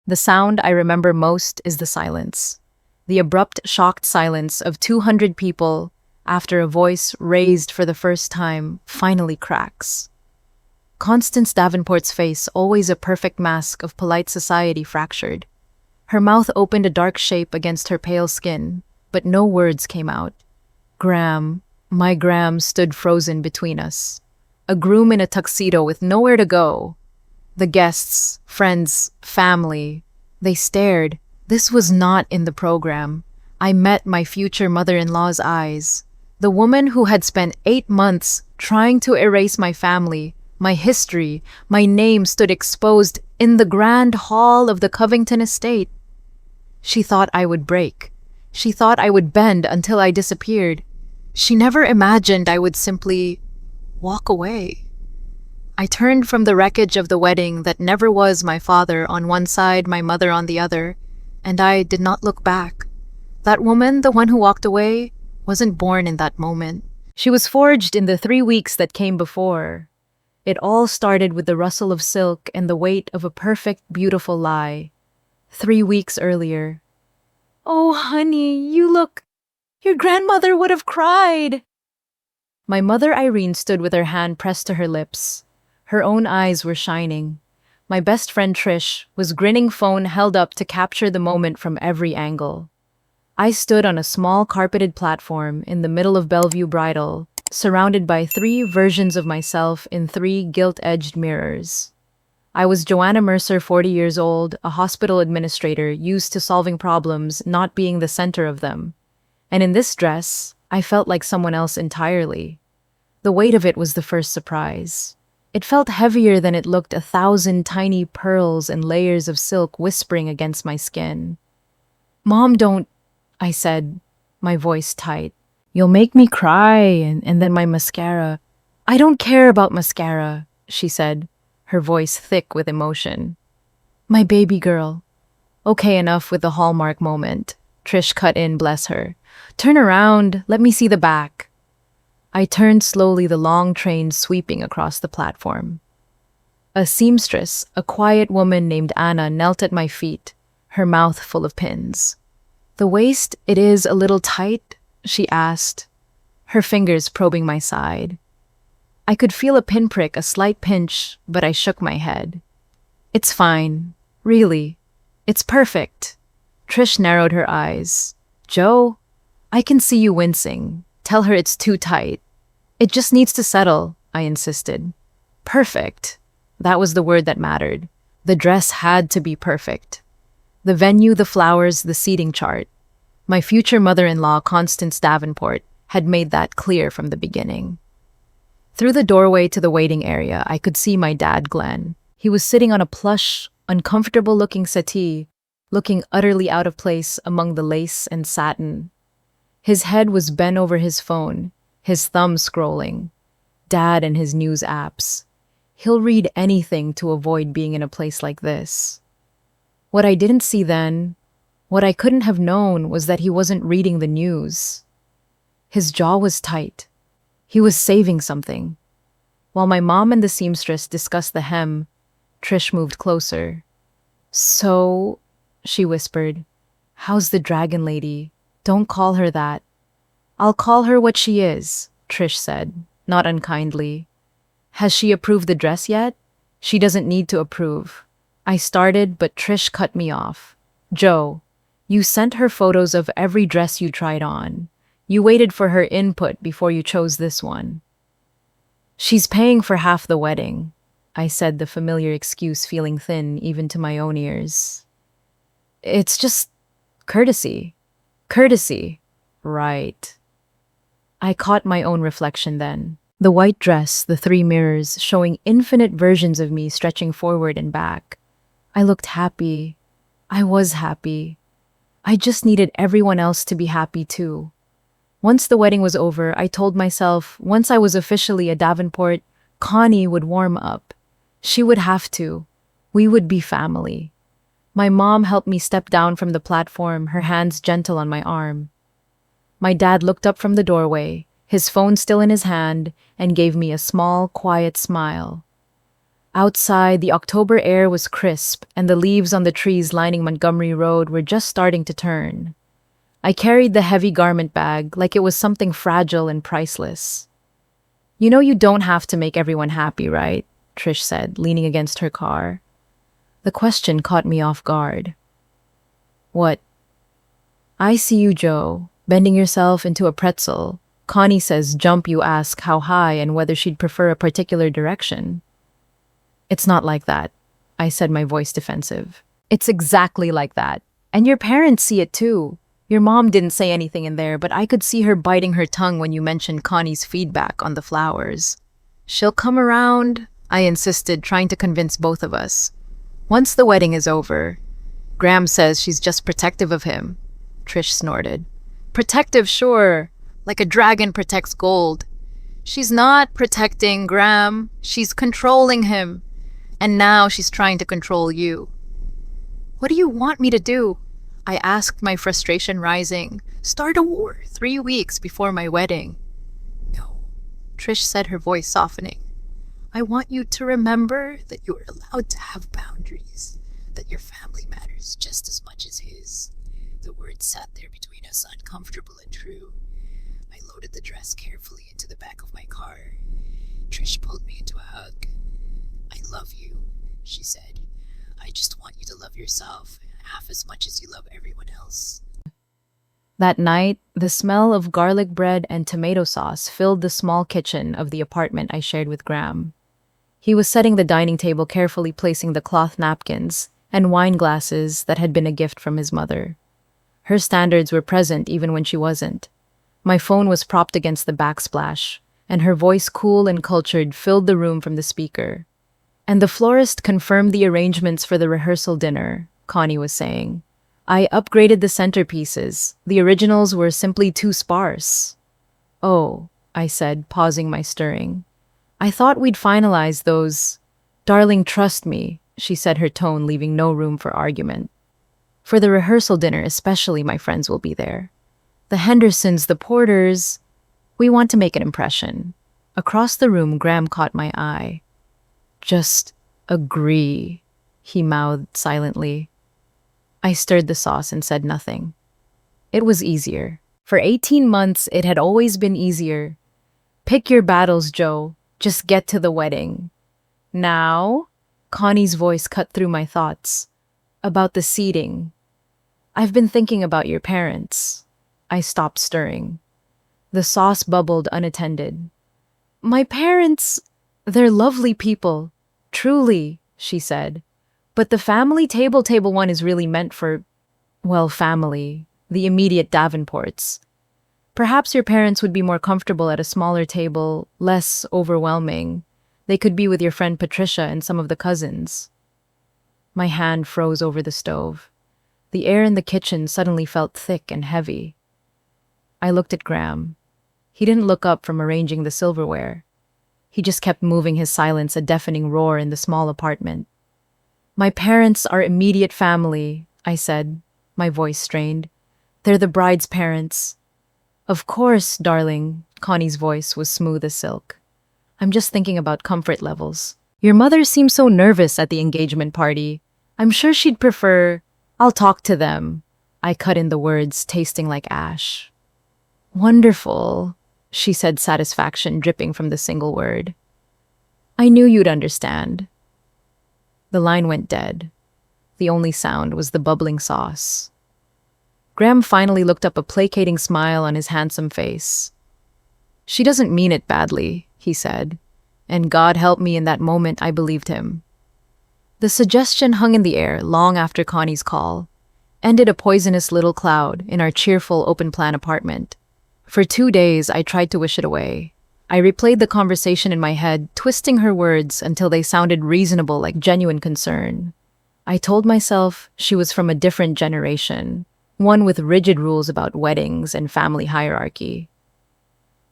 The sound I remember most is the silence. The abrupt, shocked silence of 200 people after a voice raised for the first time finally cracks. Constance Davenport's face, always a perfect mask of polite society, fractured. Her mouth opened a dark shape against her pale skin, but no words came out. My Graham stood frozen between us. A groom in a tuxedo with nowhere to go. The guests, friends, family, they stared. This was not in the program. I met my future mother-in-law's eyes. The woman who had spent 8 months trying to erase my family, my history, my name stood exposed in the grand hall of the Covington estate. She thought I would break. She thought I would bend until I disappeared. She never imagined I would simply walk away. I turned from the wreckage of the wedding that never was, my father on one side, my mother on the other, and I did not look back. That woman, the one who walked away, wasn't born in that moment. She was forged in the 3 weeks that came before. It all started with the rustle of silk and the weight of a perfect, beautiful lie. 3 weeks earlier. "Oh, honey, your grandmother would have cried." My mother Irene stood with her hand pressed to her lips. Her own eyes were shining. My best friend Trish was grinning, phone held up to capture the moment from every angle. I stood on a small carpeted platform in the middle of Bellevue Bridal, surrounded by 3 versions of myself in 3 gilt-edged mirrors. I was Joanna Mercer, 40 years old, a hospital administrator used to solving problems, not being the center of them. And in this dress, I felt like someone else entirely. The weight of it was the first surprise. It felt heavier than it looked, 1,000 tiny pearls and layers of silk whispering against my skin. "Mom, don't," I said, my voice tight. "You'll make me cry, and then my mascara." "I don't care about mascara," she said, her voice thick with emotion. "My baby girl." "Okay, enough with the Hallmark moment." Trish cut in, bless her. "Turn around, let me see the back." I turned slowly, the long train sweeping across the platform. A seamstress, a quiet woman named Anna, knelt at my feet, her mouth full of pins. "The waist, it is a little tight?" she asked, her fingers probing my side. I could feel a pinprick, a slight pinch, but I shook my head. "It's fine. Really. It's perfect." Trish narrowed her eyes. "Joe, I can see you wincing. Tell her it's too tight." "It just needs to settle," I insisted. Perfect. That was the word that mattered. The dress had to be perfect. The venue, the flowers, the seating chart. My future mother-in-law, Constance Davenport, had made that clear from the beginning. Through the doorway to the waiting area, I could see my dad, Glenn. He was sitting on a plush, uncomfortable-looking settee, looking utterly out of place among the lace and satin. His head was bent over his phone, his thumb scrolling. Dad and his news apps. He'll read anything to avoid being in a place like this. What I didn't see then, what I couldn't have known, was that he wasn't reading the news. His jaw was tight. He was saving something. While my mom and the seamstress discussed the hem, Trish moved closer. "So," she whispered, "how's the dragon lady? Don't call her that." "I'll call her what she is," Trish said, not unkindly. "Has she approved the dress yet?" "She doesn't need to approve." I started, but Trish cut me off. "Joe, you sent her photos of every dress you tried on. You waited for her input before you chose this one." "She's paying for half the wedding," I said, the familiar excuse feeling thin even to my own ears. "It's just courtesy." "Courtesy. Right." I caught my own reflection then. The white dress, the 3 mirrors, showing infinite versions of me stretching forward and back. I looked happy. I was happy. I just needed everyone else to be happy too. Once the wedding was over, I told myself, once I was officially a Davenport, Connie would warm up. She would have to. We would be family. My mom helped me step down from the platform, her hands gentle on my arm. My dad looked up from the doorway, his phone still in his hand, and gave me a small, quiet smile. Outside, the October air was crisp, and the leaves on the trees lining Montgomery Road were just starting to turn. I carried the heavy garment bag like it was something fragile and priceless. You know you don't have to make everyone happy, right? Trish said, leaning against her car. The question caught me off guard. What? I see you, Joe, bending yourself into a pretzel. Connie says jump, you ask how high and whether she'd prefer a particular direction. It's not like that, I said, my voice defensive. It's exactly like that. And your parents see it too. Your mom didn't say anything in there, but I could see her biting her tongue when you mentioned Connie's feedback on the flowers. She'll come around, I insisted, trying to convince both of us. Once the wedding is over. Graham says she's just protective of him. Trish snorted. Protective, sure. Like a dragon protects gold. She's not protecting Graham. She's controlling him. And now she's trying to control you. What do you want me to do? I asked, my frustration rising. Start a war 3 weeks before my wedding. No, Trish said, her voice softening. I want you to remember that you are allowed to have boundaries, that your family matters just as much as his. The words sat there between us, uncomfortable and true. I loaded the dress carefully into the back of my car. Trish pulled me into a hug. I love you, she said. I just want you to love yourself half as much as you love everyone else. That night, the smell of garlic bread and tomato sauce filled the small kitchen of the apartment I shared with Graham. He was setting the dining table, carefully placing the cloth napkins and wine glasses that had been a gift from his mother. Her standards were present even when she wasn't. My phone was propped against the backsplash, and her voice, cool and cultured, filled the room from the speaker. And the florist confirmed the arrangements for the rehearsal dinner, Connie was saying. I upgraded the centerpieces. The originals were simply too sparse. Oh, I said, pausing my stirring. I thought we'd finalize those. Darling, trust me, she said, her tone leaving no room for argument. For the rehearsal dinner especially, my friends will be there. The Hendersons, the Porters. We want to make an impression. Across the room, Graham caught my eye. Just agree, he mouthed silently. I stirred the sauce and said nothing. It was easier. For 18 months, it had always been easier. Pick your battles, Joe. Just get to the wedding. Now, Connie's voice cut through my thoughts. About the seating. I've been thinking about your parents. I stopped stirring. The sauce bubbled unattended. My parents, they're lovely people. Truly, she said. But the family table one is really meant for, well, family, the immediate Davenports. Perhaps your parents would be more comfortable at a smaller table, less overwhelming. They could be with your friend Patricia and some of the cousins. My hand froze over the stove. The air in the kitchen suddenly felt thick and heavy. I looked at Graham. He didn't look up from arranging the silverware. He just kept moving, his silence a deafening roar in the small apartment. My parents are immediate family, I said, my voice strained. They're the bride's parents. Of course, darling, Connie's voice was smooth as silk. I'm just thinking about comfort levels. Your mother seemed so nervous at the engagement party. I'm sure she'd prefer, I'll talk to them. I cut in the words, tasting like ash. Wonderful, she said, satisfaction dripping from the single word. I knew you'd understand. The line went dead. The only sound was the bubbling sauce. Graham finally looked up, a placating smile on his handsome face. She doesn't mean it badly, he said, and God help me, in that moment I believed him. The suggestion hung in the air long after Connie's call, ended a poisonous little cloud in our cheerful open-plan apartment. For 2 days I tried to wish it away. I replayed the conversation in my head, twisting her words until they sounded reasonable, like genuine concern. I told myself she was from a different generation, one with rigid rules about weddings and family hierarchy.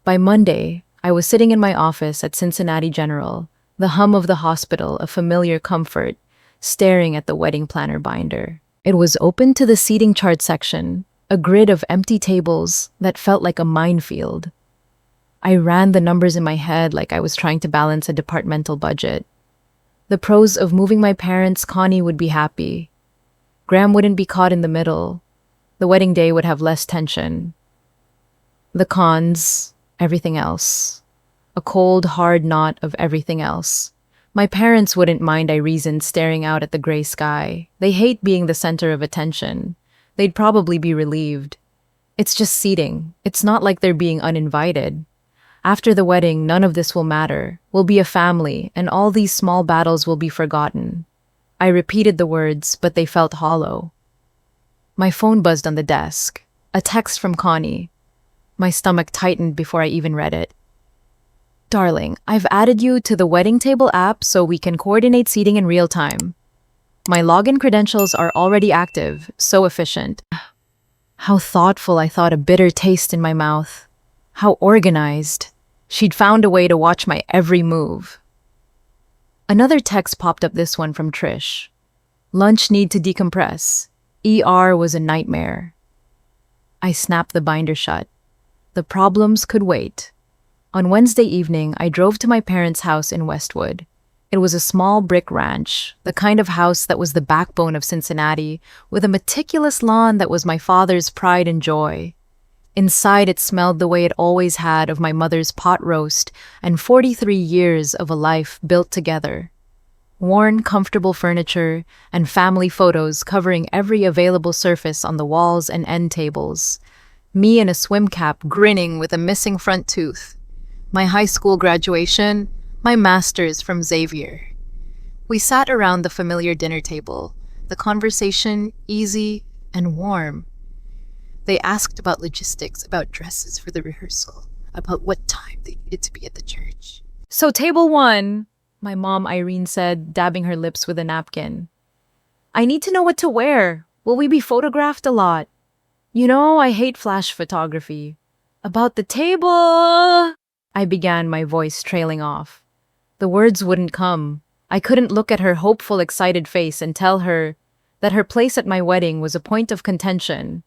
By Monday, I was sitting in my office at Cincinnati General, the hum of the hospital a familiar comfort, staring at the wedding planner binder. It was open to the seating chart section, a grid of empty tables that felt like a minefield. I ran the numbers in my head like I was trying to balance a departmental budget. The pros of moving my parents, Connie would be happy. Graham wouldn't be caught in the middle. The wedding day would have less tension. The cons, everything else. A cold, hard knot of everything else. My parents wouldn't mind, I reasoned, staring out at the gray sky. They hate being the center of attention. They'd probably be relieved. It's just seating. It's not like they're being uninvited. After the wedding, none of this will matter. We'll be a family, and all these small battles will be forgotten. I repeated the words, but they felt hollow. My phone buzzed on the desk. A text from Connie. My stomach tightened before I even read it. Darling, I've added you to the wedding table app so we can coordinate seating in real time. My login credentials are already active, so efficient. How thoughtful, I thought, a bitter taste in my mouth. How organized. She'd found a way to watch my every move. Another text popped up, this one from Trish. Lunch need to decompress. ER was a nightmare. I snapped the binder shut. The problems could wait. On Wednesday evening, I drove to my parents' house in Westwood. It was a small brick ranch, the kind of house that was the backbone of Cincinnati, with a meticulous lawn that was my father's pride and joy. Inside, it smelled the way it always had of my mother's pot roast and 43 years of a life built together. Worn, comfortable furniture and family photos covering every available surface on the walls and end tables. Me in a swim cap grinning with a missing front tooth. My high school graduation, my master's from Xavier. We sat around the familiar dinner table, the conversation easy and warm. They asked about logistics, about dresses for the rehearsal, about what time they needed to be at the church. So table 1, my mom Irene said, dabbing her lips with a napkin. I need to know what to wear. Will we be photographed a lot? You know, I hate flash photography. About the table, I began, my voice trailing off. The words wouldn't come. I couldn't look at her hopeful, excited face and tell her that her place at my wedding was a point of contention.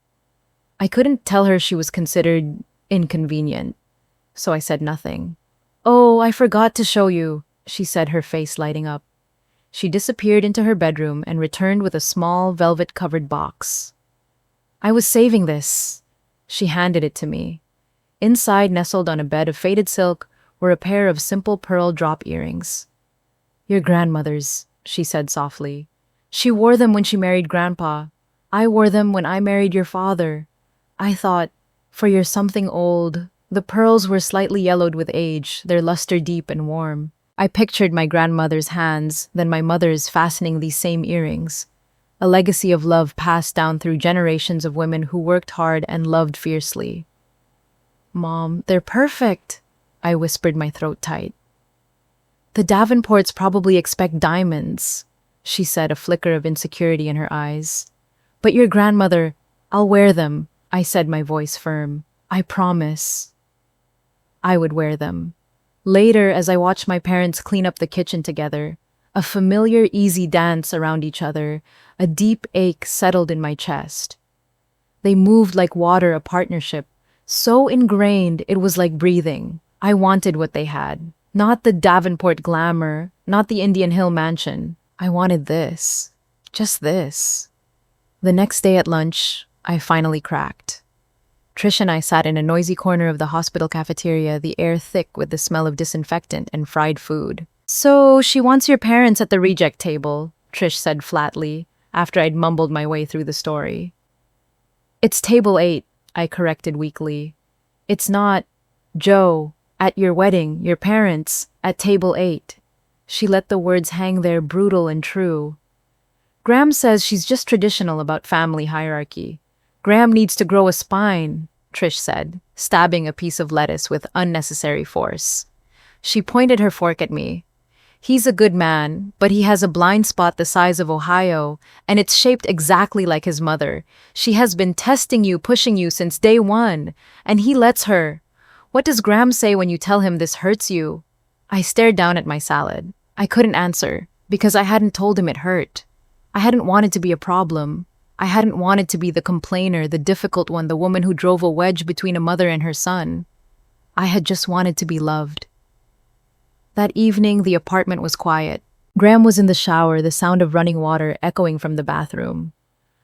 I couldn't tell her she was considered inconvenient, so I said nothing. Oh, I forgot to show you, she said, her face lighting up. She disappeared into her bedroom and returned with a small velvet-covered box. I was saving this. She handed it to me. Inside, nestled on a bed of faded silk, were a pair of simple pearl drop earrings. Your grandmother's, she said softly. She wore them when she married Grandpa. I wore them when I married your father. I thought, for your something old. The pearls were slightly yellowed with age, their luster deep and warm. I pictured my grandmother's hands, then my mother's fastening these same earrings. A legacy of love passed down through generations of women who worked hard and loved fiercely. Mom, they're perfect, I whispered, my throat tight. The Davenports probably expect diamonds, she said, a flicker of insecurity in her eyes. But your grandmother, I'll wear them, I said, my voice firm. I promise. I would wear them. Later, as I watched my parents clean up the kitchen together, a familiar, easy dance around each other, a deep ache settled in my chest. They moved like water, a partnership, so ingrained it was like breathing. I wanted what they had. Not the Davenport glamour, not the Indian Hill mansion. I wanted this. Just this. The next day at lunch, I finally cracked. Trish and I sat in a noisy corner of the hospital cafeteria, the air thick with the smell of disinfectant and fried food. So she wants your parents at the reject table, Trish said flatly, after I'd mumbled my way through the story. It's table 8, I corrected weakly. It's not, Joe, at your wedding, your parents, at table 8. She let the words hang there, brutal and true. Graham says she's just traditional about family hierarchy. Graham needs to grow a spine, Trish said, stabbing a piece of lettuce with unnecessary force. She pointed her fork at me. He's a good man, but he has a blind spot the size of Ohio, and it's shaped exactly like his mother. She has been testing you, pushing you since day 1, and he lets her. What does Graham say when you tell him this hurts you? I stared down at my salad. I couldn't answer, because I hadn't told him it hurt. I hadn't wanted to be a problem. I hadn't wanted to be the complainer, the difficult one, the woman who drove a wedge between a mother and her son. I had just wanted to be loved. That evening, the apartment was quiet. Graham was in the shower, the sound of running water echoing from the bathroom.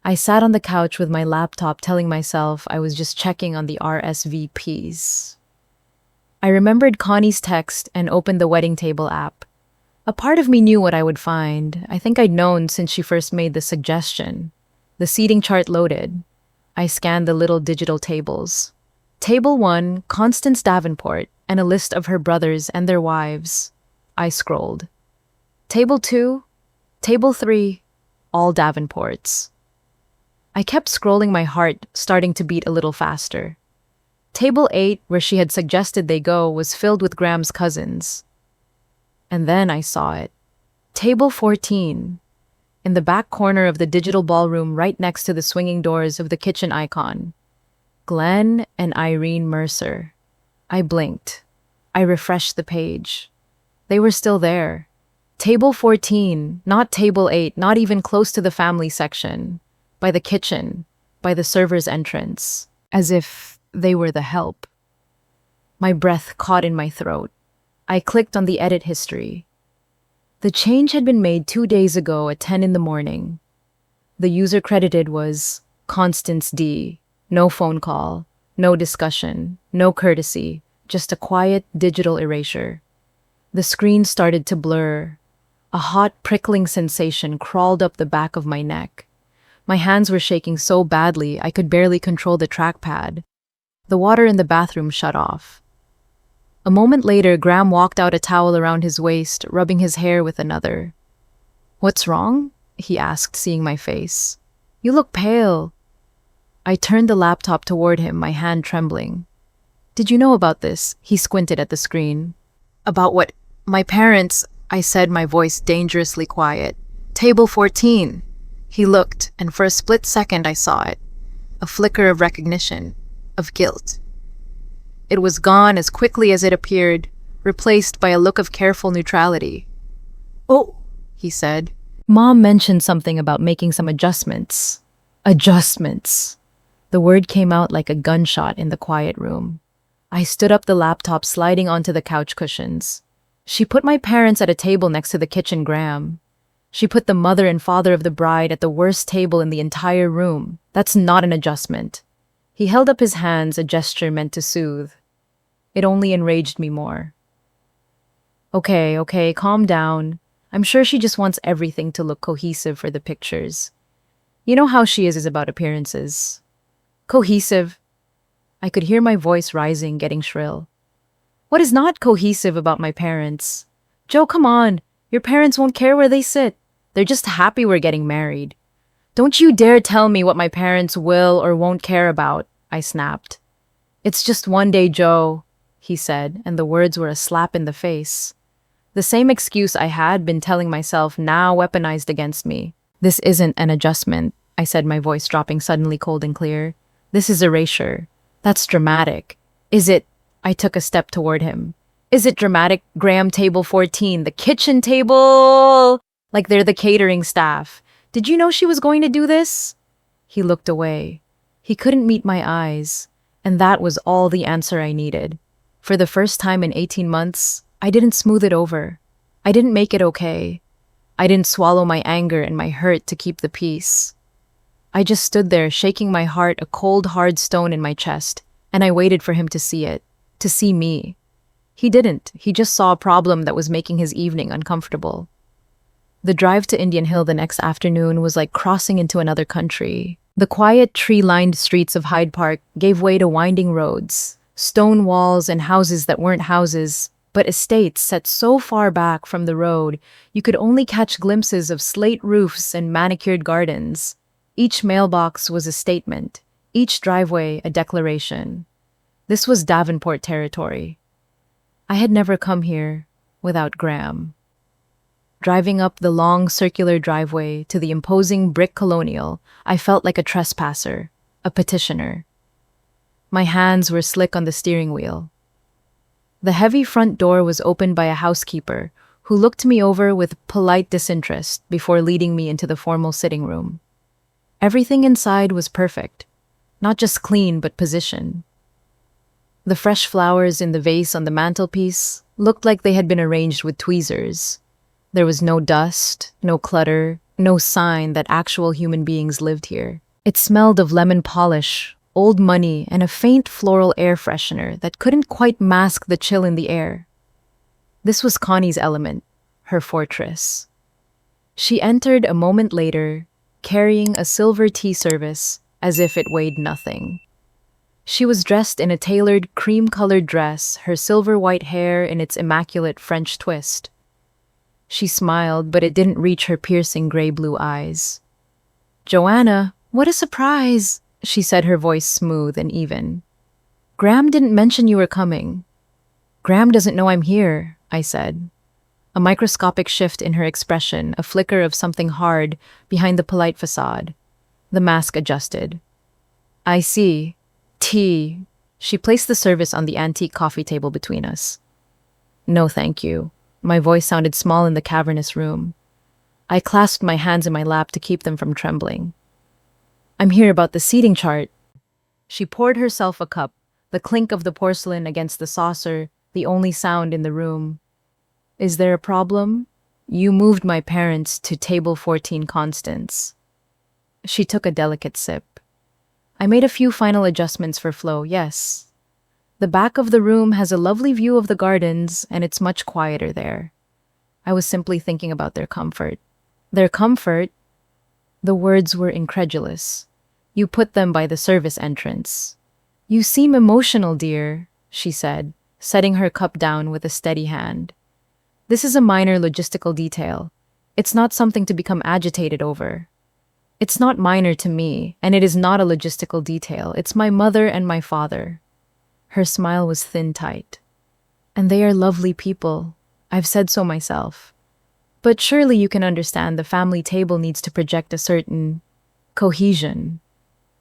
I sat on the couch with my laptop telling myself I was just checking on the RSVPs. I remembered Connie's text and opened the wedding table app. A part of me knew what I would find. I think I'd known since she first made the suggestion. The seating chart loaded. I scanned the little digital tables. Table 1, Constance Davenport, and a list of her brothers and their wives. I scrolled. Table 2, Table 3, all Davenports. I kept scrolling, my heart starting to beat a little faster. Table 8, where she had suggested they go, was filled with Graham's cousins. And then I saw it. Table 14, in the back corner of the digital ballroom right next to the swinging doors of the kitchen icon. Glenn and Irene Mercer. I blinked. I refreshed the page. They were still there. Table 14, not table 8, not even close to the family section. By the kitchen, by the server's entrance, as if they were the help. My breath caught in my throat. I clicked on the edit history. The change had been made 2 days ago at 10 in the morning. The user credited was Constance D. No phone call, no discussion, no courtesy, just a quiet digital erasure. The screen started to blur. A hot, prickling sensation crawled up the back of my neck. My hands were shaking so badly I could barely control the trackpad. The water in the bathroom shut off. A moment later, Graham walked out, a towel around his waist, rubbing his hair with another. "What's wrong?" he asked, seeing my face. "You look pale." I turned the laptop toward him, my hand trembling. "Did you know about this?" He squinted at the screen. "About what?" "My parents," I said, my voice dangerously quiet. "Table 14. He looked, and for a split second I saw it. A flicker of recognition, of guilt. It was gone as quickly as it appeared, replaced by a look of careful neutrality. "Oh," he said. "Mom mentioned something about making some adjustments." Adjustments. The word came out like a gunshot in the quiet room. I stood up, the laptop sliding onto the couch cushions. She put my parents at a table next to the kitchen Graham. She put the mother and father of the bride at the worst table in the entire room. That's not an adjustment. He held up his hands, a gesture meant to soothe. It only enraged me more. Okay, calm down. I'm sure she just wants everything to look cohesive for the pictures. You know how she is about appearances. Cohesive. I could hear my voice rising, getting shrill. What is not cohesive about my parents? Joe, come on. Your parents won't care where they sit. They're just happy we're getting married. Don't you dare tell me what my parents will or won't care about, I snapped. It's just one day, Joe, he said, and the words were a slap in the face. The same excuse I had been telling myself, now weaponized against me. This isn't an adjustment, I said, my voice dropping suddenly cold and clear. This is erasure. That's dramatic. Is it? I took a step toward him. Is it dramatic? Graham, table 14, the kitchen table! Like they're the catering staff. Did you know she was going to do this? He looked away. He couldn't meet my eyes, and that was all the answer I needed. For the first time in 18 months, I didn't smooth it over. I didn't make it okay. I didn't swallow my anger and my hurt to keep the peace. I just stood there, shaking my heart, a cold, hard stone in my chest, and I waited for him to see it, to see me. He didn't. He just saw a problem that was making his evening uncomfortable. The drive to Indian Hill the next afternoon was like crossing into another country. The quiet, tree-lined streets of Hyde Park gave way to winding roads, stone walls and houses that weren't houses, but estates set so far back from the road you could only catch glimpses of slate roofs and manicured gardens. Each mailbox was a statement, each driveway a declaration. This was Davenport territory. I had never come here without Graham. Driving up the long circular driveway to the imposing brick colonial, I felt like a trespasser, a petitioner. My hands were slick on the steering wheel. The heavy front door was opened by a housekeeper who looked me over with polite disinterest before leading me into the formal sitting room. Everything inside was perfect, not just clean but position. The fresh flowers in the vase on the mantelpiece looked like they had been arranged with tweezers. There was no dust, no clutter, no sign that actual human beings lived here. It smelled of lemon polish, old money, and a faint floral air freshener that couldn't quite mask the chill in the air. This was Connie's element, her fortress. She entered a moment later, carrying a silver tea service as if it weighed nothing. She was dressed in a tailored cream-colored dress, her silver white hair in its immaculate French twist. She smiled, but it didn't reach her piercing gray-blue eyes. "Joanna, what a surprise," she said, her voice smooth and even. "Graham didn't mention you were coming." "Graham doesn't know I'm here," I said. A microscopic shift in her expression, a flicker of something hard behind the polite facade. The mask adjusted. "I see. Tea." She placed the service on the antique coffee table between us. "No, thank you." My voice sounded small in the cavernous room. I clasped my hands in my lap to keep them from trembling. "I'm here about the seating chart." She poured herself a cup, the clink of the porcelain against the saucer, the only sound in the room. "Is there a problem? You moved my parents to table 14 Constance." She took a delicate sip. "I made a few final adjustments for flow, yes. The back of the room has a lovely view of the gardens, and it's much quieter there. I was simply thinking about their comfort." "Their comfort?" The words were incredulous. "You put them by the service entrance." "You seem emotional, dear," she said, setting her cup down with a steady hand. "This is a minor logistical detail. It's not something to become agitated over." "It's not minor to me, and it is not a logistical detail. It's my mother and my father." Her smile was thin-tight. "And they are lovely people. I've said so myself. But surely you can understand the family table needs to project a certain cohesion.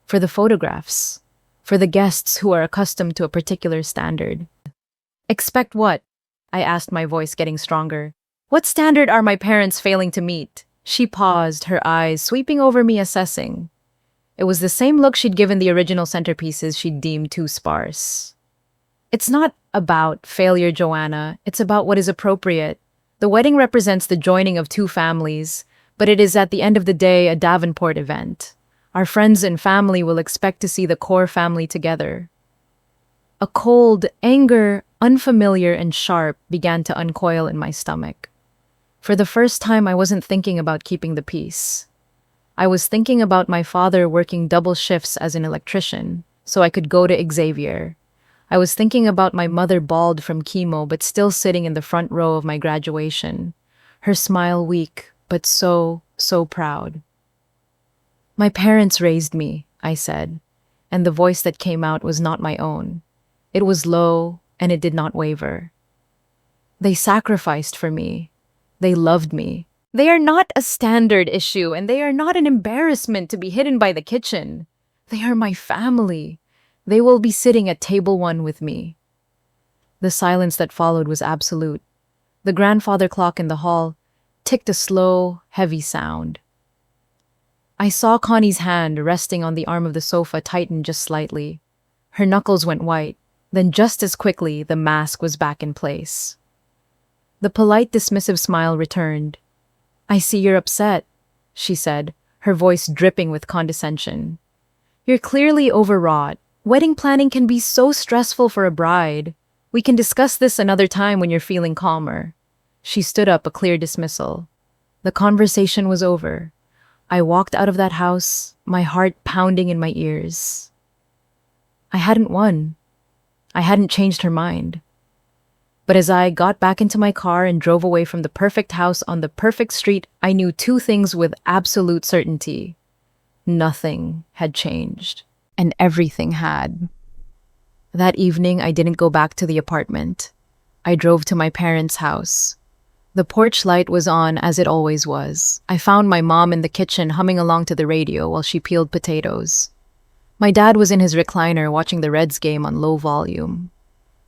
For the photographs, for the guests who are accustomed to a particular standard." "Expect what?" I asked, my voice getting stronger. "What standard are my parents failing to meet?" She paused, her eyes sweeping over me, assessing. It was the same look she'd given the original centerpieces she'd deemed too sparse. "It's not about failure, Joanna. It's about what is appropriate. The wedding represents the joining of two families, but it is at the end of the day a Davenport event. Our friends and family will expect to see the core family together." A cold anger, unfamiliar and sharp, began to uncoil in my stomach. For the first time, I wasn't thinking about keeping the peace. I was thinking about my father working double shifts as an electrician, so I could go to Xavier. I was thinking about my mother, bald from chemo but still sitting in the front row of my graduation, her smile weak but so proud. "My parents raised me," I said, and the voice that came out was not my own. It was low, and it did not waver. "They sacrificed for me. They loved me. They are not a standard issue, and they are not an embarrassment to be hidden by the kitchen. They are my family. They will be sitting at table 1 with me." The silence that followed was absolute. The grandfather clock in the hall ticked a slow, heavy sound. I saw Connie's hand resting on the arm of the sofa tighten just slightly. Her knuckles went white, then just as quickly the mask was back in place. The polite, dismissive smile returned. "I see you're upset," she said, her voice dripping with condescension. "You're clearly overwrought. Wedding planning can be so stressful for a bride. We can discuss this another time when you're feeling calmer." She stood up, a clear dismissal. The conversation was over. I walked out of that house, my heart pounding in my ears. I hadn't won. I hadn't changed her mind. But as I got back into my car and drove away from the perfect house on the perfect street, I knew two things with absolute certainty. Nothing had changed, and everything had. That evening, I didn't go back to the apartment. I drove to my parents' house. The porch light was on as it always was. I found my mom in the kitchen humming along to the radio while she peeled potatoes. My dad was in his recliner watching the Reds game on low volume.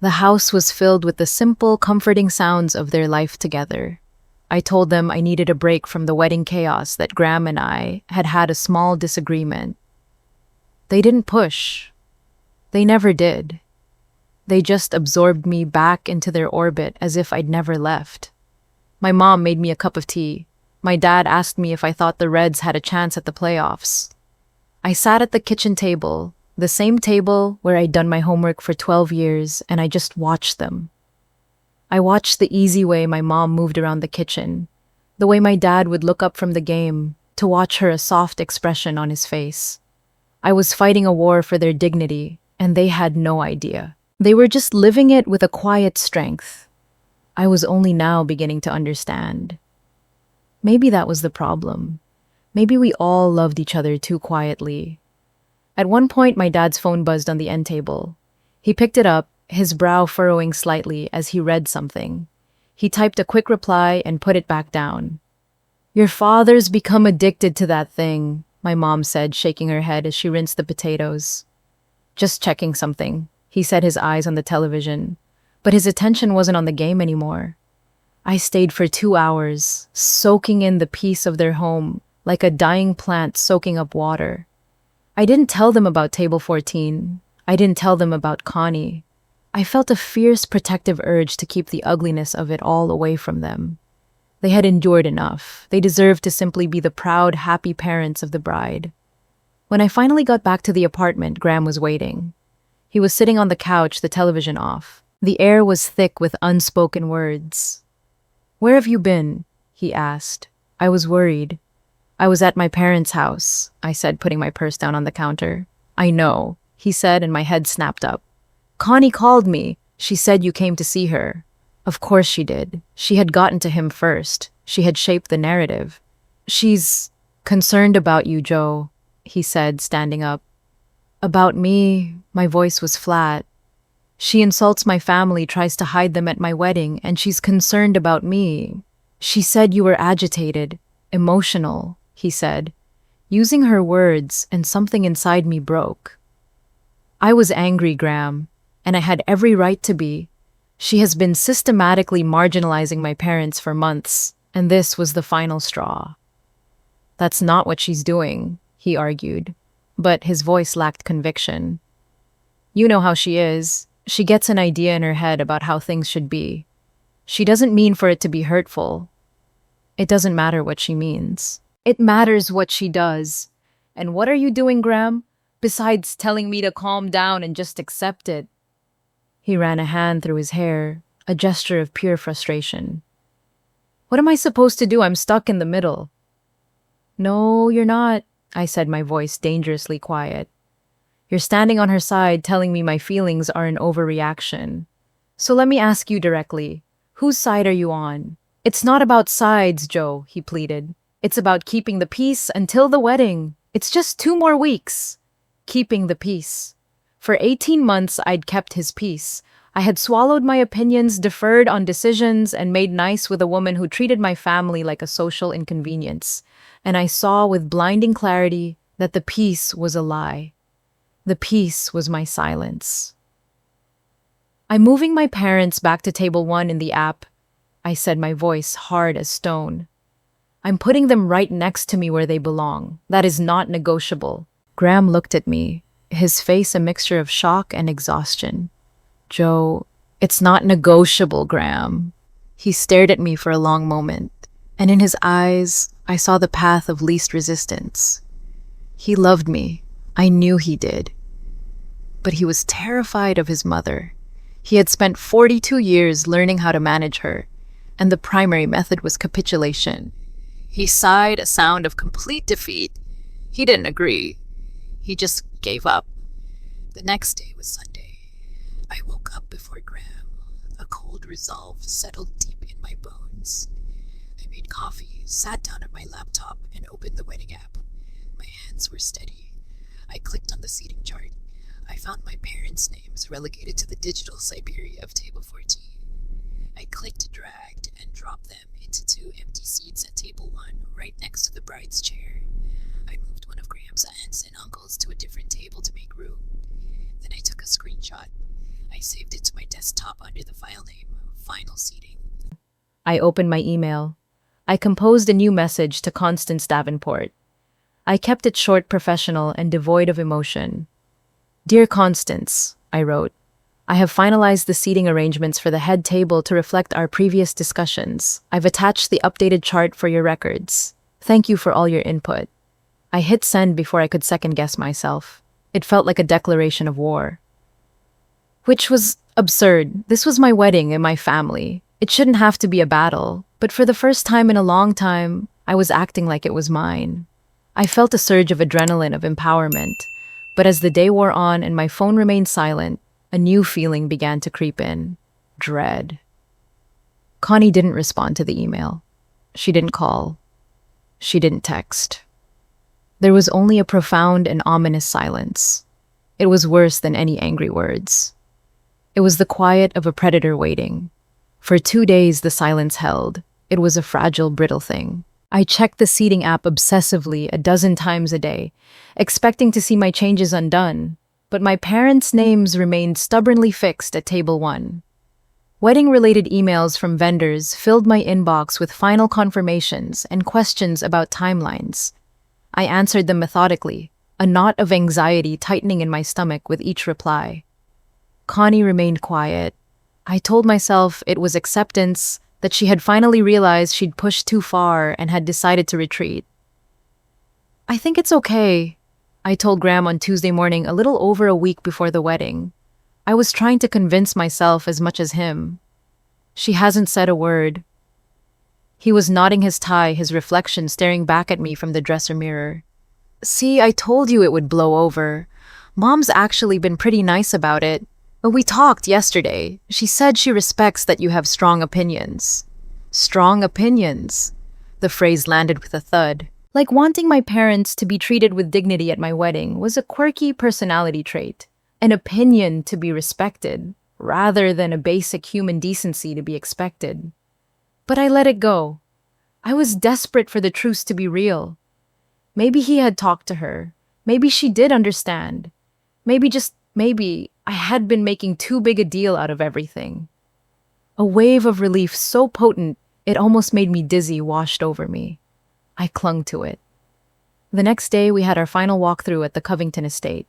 The house was filled with the simple, comforting sounds of their life together. I told them I needed a break from the wedding chaos, that Graham and I had had a small disagreement. They didn't push. They never did. They just absorbed me back into their orbit as if I'd never left. My mom made me a cup of tea. My dad asked me if I thought the Reds had a chance at the playoffs. I sat at the kitchen table, the same table where I'd done my homework for 12 years, and I just watched them. I watched the easy way my mom moved around the kitchen, the way my dad would look up from the game to watch her a soft expression on his face. I was fighting a war for their dignity, and they had no idea. They were just living it with a quiet strength. I was only now beginning to understand. Maybe that was the problem. Maybe we all loved each other too quietly. At one point, my dad's phone buzzed on the end table. He picked it up, his brow furrowing slightly as he read something. He typed a quick reply and put it back down. "Your father's become addicted to that thing," my mom said, shaking her head as she rinsed the potatoes. "Just checking something," he said, his eyes on the television. But his attention wasn't on the game anymore. I stayed for 2 hours, soaking in the peace of their home, like a dying plant soaking up water. I didn't tell them about Table 14. I didn't tell them about Connie. I felt a fierce protective urge to keep the ugliness of it all away from them. They had endured enough. They deserved to simply be the proud, happy parents of the bride. When I finally got back to the apartment, Graham was waiting. He was sitting on the couch, the television off. The air was thick with unspoken words. "Where have you been?" he asked. I was worried. "I was at my parents' house," I said, putting my purse down on the counter. "I know," he said, and my head snapped up. "Connie called me. She said you came to see her." Of course she did. She had gotten to him first. She had shaped the narrative. "She's concerned about you, Joe," he said, standing up. "About me?" My voice was flat. "She insults my family, tries to hide them at my wedding, and she's concerned about me. She said you were agitated, emotional," he said, using her words, and something inside me broke. I was angry, Graham, and I had every right to be. She has been systematically marginalizing my parents for months, and this was the final straw. "That's not what she's doing," he argued, but his voice lacked conviction. "You know how she is. She gets an idea in her head about how things should be. She doesn't mean for it to be hurtful. It doesn't matter what she means. It matters what she does. And what are you doing, Graham, besides telling me to calm down and just accept it?" He ran a hand through his hair, a gesture of pure frustration. "What am I supposed to do? I'm stuck in the middle." "No, you're not," I said, my voice dangerously quiet. "You're standing on her side, telling me my feelings are an overreaction. So let me ask you directly, whose side are you on?" "It's not about sides, Joe," he pleaded. "It's about keeping the peace until the wedding. It's just 2 more weeks." Keeping the peace. For 18 months, I'd kept his peace. I had swallowed my opinions, deferred on decisions, and made nice with a woman who treated my family like a social inconvenience. And I saw with blinding clarity that the peace was a lie. The peace was my silence. "I'm moving my parents back to table 1 in the app," I said, my voice hard as stone. "I'm putting them right next to me where they belong. That is not negotiable." Graham looked at me, his face a mixture of shock and exhaustion. "Joe, it's not negotiable, Graham." He stared at me for a long moment, and in his eyes, I saw the path of least resistance. He loved me. I knew he did. But he was terrified of his mother. He had spent 42 years learning how to manage her, and the primary method was capitulation. He sighed a sound of complete defeat. He didn't agree. He just gave up. The next day was Sunday. I woke up before Graham. A cold resolve settled deep in my bones. I made coffee, sat down at my laptop, and opened the wedding app. My hands were steady. I clicked on the seating chart. I found my parents' names relegated to the digital Siberia of table 14. I clicked, dragged, and dropped them into 2 empty seats at table 1, right next to the bride's chair. I moved one of Graham's aunts and uncles to a different table to make room. Then I took a screenshot. I saved it to my desktop under the file name, Final Seating. I opened my email. I composed a new message to Constance Davenport. I kept it short, professional, and devoid of emotion. "Dear Constance," I wrote, I have finalized the seating arrangements for the head table to reflect our previous discussions. I've attached the updated chart for your records. Thank you for all your input. I hit send before I could second guess myself. It felt like a declaration of war. Which was absurd. This was my wedding and my family. It shouldn't have to be a battle, but for the first time in a long time, I was acting like it was mine. I felt a surge of adrenaline of empowerment, but as the day wore on and my phone remained silent, a new feeling began to creep in. Dread. Connie didn't respond to the email. She didn't call. She didn't text. There was only a profound and ominous silence. It was worse than any angry words. It was the quiet of a predator waiting. For 2 days the silence held. It was a fragile, brittle thing. I checked the seating app obsessively a dozen times a day, expecting to see my changes undone, but my parents' names remained stubbornly fixed at table 1. Wedding-related emails from vendors filled my inbox with final confirmations and questions about timelines. I answered them methodically, a knot of anxiety tightening in my stomach with each reply. Connie remained quiet. I told myself it was acceptance, that she had finally realized she'd pushed too far and had decided to retreat. I think it's okay, I told Graham on Tuesday morning, a little over a week before the wedding. I was trying to convince myself as much as him. She hasn't said a word. He was knotting his tie, his reflection staring back at me from the dresser mirror. See, I told you it would blow over. Mom's actually been pretty nice about it. But we talked yesterday. She said she respects that you have strong opinions. Strong opinions. The phrase landed with a thud. Like wanting my parents to be treated with dignity at my wedding was a quirky personality trait, an opinion to be respected, rather than a basic human decency to be expected. But I let it go. I was desperate for the truce to be real. Maybe he had talked to her. Maybe she did understand. Maybe I had been making too big a deal out of everything. A wave of relief so potent it almost made me dizzy washed over me. I clung to it. The next day we had our final walkthrough at the Covington estate.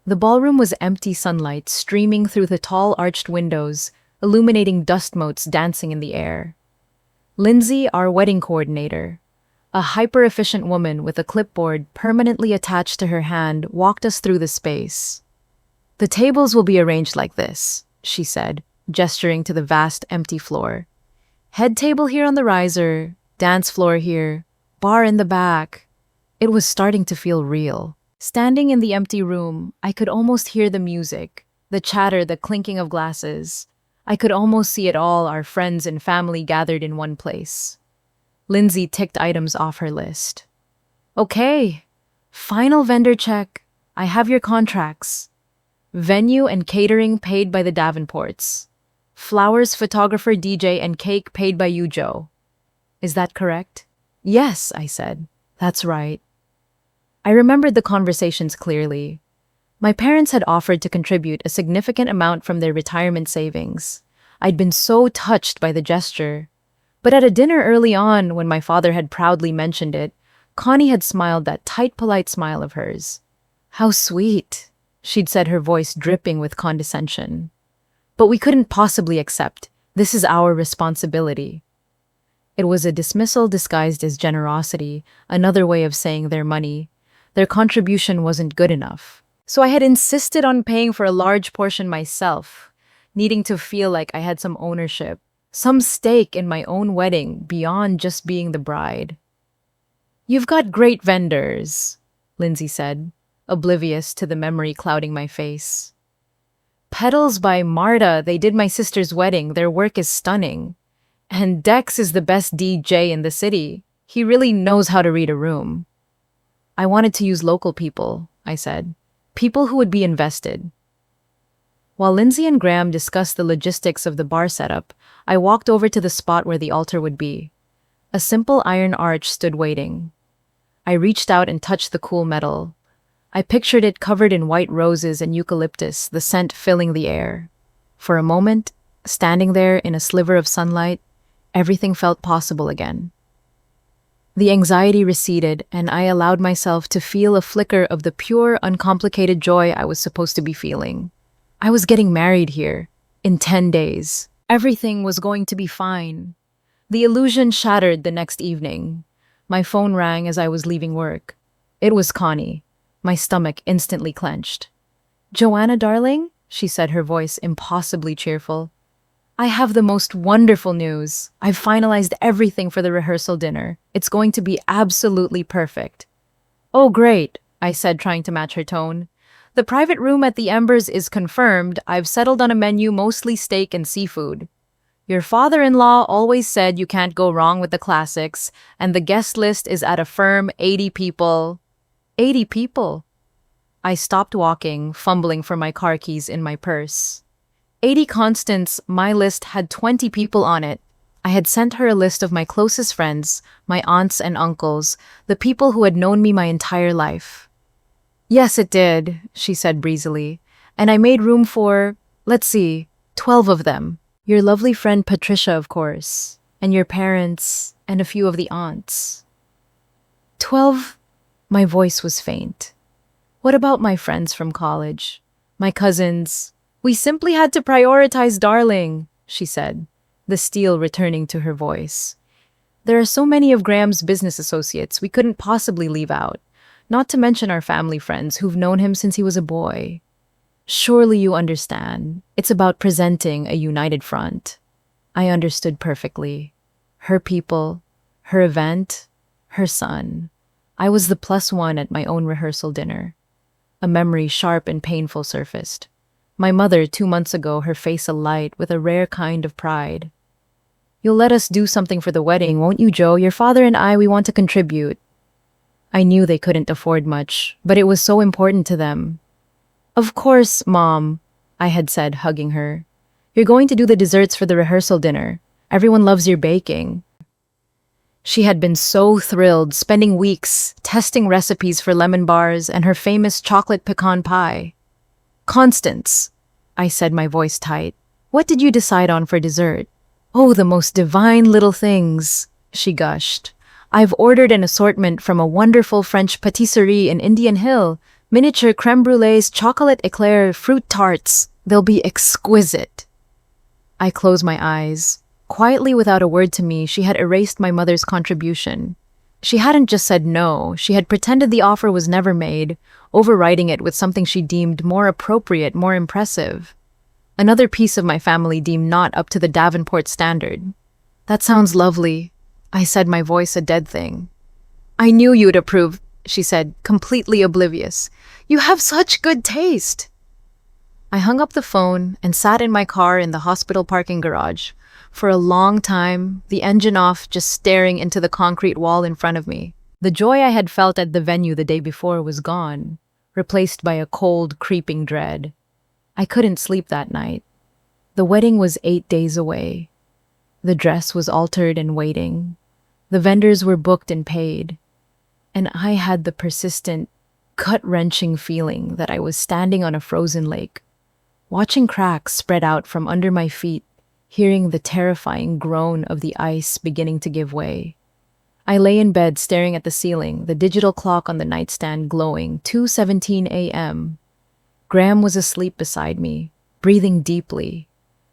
The ballroom was empty sunlight streaming through the tall arched windows, illuminating dust motes dancing in the air. Lindsay, our wedding coordinator, a hyper-efficient woman with a clipboard permanently attached to her hand, walked us through the space. The tables will be arranged like this, she said, gesturing to the vast empty floor. Head table here on the riser, dance floor here, bar in the back. It was starting to feel real. Standing in the empty room, I could almost hear the music, the chatter, the clinking of glasses. I could almost see it all, our friends and family gathered in one place. Lindsay ticked items off her list. Okay, final vendor check. I have your contracts. Venue and catering paid by the Davenports. Flowers, photographer, DJ, and cake paid by you, Joe. Is that correct? Yes, I said. That's right. I remembered the conversations clearly. My parents had offered to contribute a significant amount from their retirement savings. I'd been so touched by the gesture. But at a dinner early on, when my father had proudly mentioned it, Connie had smiled that tight, polite smile of hers. How sweet, she'd said, her voice dripping with condescension. But we couldn't possibly accept. This is our responsibility. It was a dismissal disguised as generosity, another way of saying their money. Their contribution wasn't good enough. So I had insisted on paying for a large portion myself, needing to feel like I had some ownership, some stake in my own wedding beyond just being the bride. You've got great vendors, Lindsay said, oblivious to the memory clouding my face. Petals by Marta, they did my sister's wedding. Their work is stunning. And Dex is the best DJ in the city. He really knows how to read a room. I wanted to use local people, I said. People who would be invested. While Lindsay and Graham discussed the logistics of the bar setup, I walked over to the spot where the altar would be. A simple iron arch stood waiting. I reached out and touched the cool metal. I pictured it covered in white roses and eucalyptus, the scent filling the air. For a moment, standing there in a sliver of sunlight, everything felt possible again. The anxiety receded, and I allowed myself to feel a flicker of the pure, uncomplicated joy I was supposed to be feeling. I was getting married here in 10 days. Everything was going to be fine. The illusion shattered the next evening. My phone rang as I was leaving work. It was Connie. My stomach instantly clenched. "Joanna, darling?" she said, her voice impossibly cheerful. "I have the most wonderful news. I've finalized everything for the rehearsal dinner. It's going to be absolutely perfect." "Oh, great," I said, trying to match her tone. "The private room at the Embers is confirmed. I've settled on a menu mostly steak and seafood. Your father-in-law always said you can't go wrong with the classics, and the guest list is at a firm 80 people." 80 people? I stopped walking, fumbling for my car keys in my purse. 80 Constance, my list had 20 people on it. I had sent her a list of my closest friends, my aunts and uncles, the people who had known me my entire life. "Yes, it did," she said breezily, "and I made room for, let's see, 12 of them. Your lovely friend Patricia, of course, and your parents, and a few of the aunts." 12? My voice was faint. "What about my friends from college? My cousins?" "We simply had to prioritize, darling," she said, the steel returning to her voice. "There are so many of Graham's business associates we couldn't possibly leave out, not to mention our family friends who've known him since he was a boy. Surely you understand. It's about presenting a united front." I understood perfectly. Her people, her event, her son. I was the plus one at my own rehearsal dinner. A memory sharp and painful surfaced. My mother, 2 months ago, her face alight with a rare kind of pride. "You'll let us do something for the wedding, won't you, Joe? Your father and I, we want to contribute." I knew they couldn't afford much, but it was so important to them. "Of course, Mom," I had said, hugging her. "You're going to do the desserts for the rehearsal dinner. Everyone loves your baking." She had been so thrilled, spending weeks testing recipes for lemon bars and her famous chocolate pecan pie. "Constance," I said, my voice tight, "what did you decide on for dessert?" "Oh, the most divine little things," she gushed. "I've ordered an assortment from a wonderful French patisserie in Indian Hill. Miniature creme brulees, chocolate eclair, fruit tarts. They'll be exquisite." I closed my eyes. Quietly, without a word to me, she had erased my mother's contribution. She hadn't just said no, she had pretended the offer was never made, overriding it with something she deemed more appropriate, more impressive. Another piece of my family deemed not up to the Davenport standard. "That sounds lovely," I said, my voice a dead thing. "I knew you'd approve," she said, completely oblivious. "You have such good taste." I hung up the phone and sat in my car in the hospital parking garage. For a long time, the engine off, just staring into the concrete wall in front of me. The joy I had felt at the venue the day before was gone, replaced by a cold, creeping dread. I couldn't sleep that night. The wedding was 8 days away. The dress was altered and waiting. The vendors were booked and paid. And I had the persistent, gut-wrenching feeling that I was standing on a frozen lake, watching cracks spread out from under my feet, hearing the terrifying groan of the ice beginning to give way. I lay in bed staring at the ceiling, the digital clock on the nightstand glowing, 2:17 a.m. Graham was asleep beside me, breathing deeply,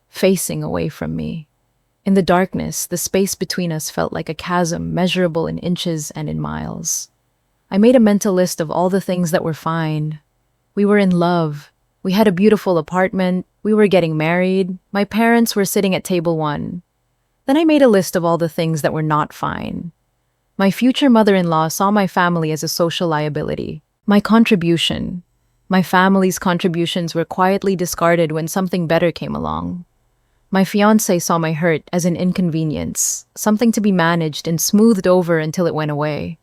facing away from me. In the darkness, the space between us felt like a chasm measurable in inches and in miles. I made a mental list of all the things that were fine. We were in love. We had a beautiful apartment. We were getting married. My parents were sitting at table 1. Then I made a list of all the things that were not fine. My future mother-in-law saw my family as a social liability. My contribution. My family's contributions were quietly discarded when something better came along. My fiancé saw my hurt as an inconvenience, something to be managed and smoothed over until it went away.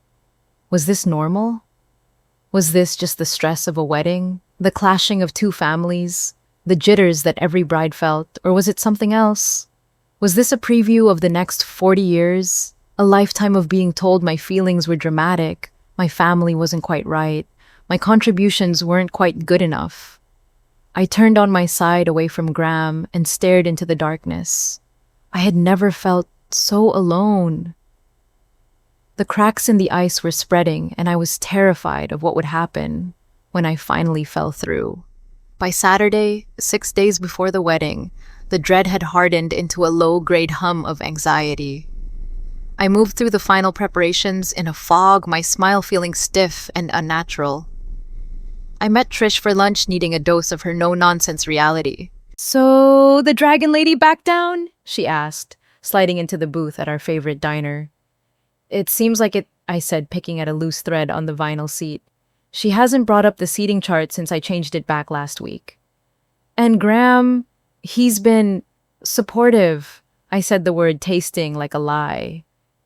Was this normal? Was this just the stress of a wedding? The clashing of 2 families? The jitters that every bride felt? Or was it something else? Was this a preview of the next 40 years? A lifetime of being told my feelings were dramatic, my family wasn't quite right, my contributions weren't quite good enough? I turned on my side away from Graham and stared into the darkness. I had never felt so alone. The cracks in the ice were spreading, and I was terrified of what would happen when I finally fell through. By Saturday, 6 days before the wedding, the dread had hardened into a low-grade hum of anxiety. I moved through the final preparations in a fog, my smile feeling stiff and unnatural. I met Trish for lunch, needing a dose of her no-nonsense reality. "So, the dragon lady back down?" she asked, sliding into the booth at our favorite diner. "It seems like it," I said, picking at a loose thread on the vinyl seat. "She hasn't brought up the seating chart since I changed it back last week. And Graham, he's been supportive." I said the word tasting like a lie.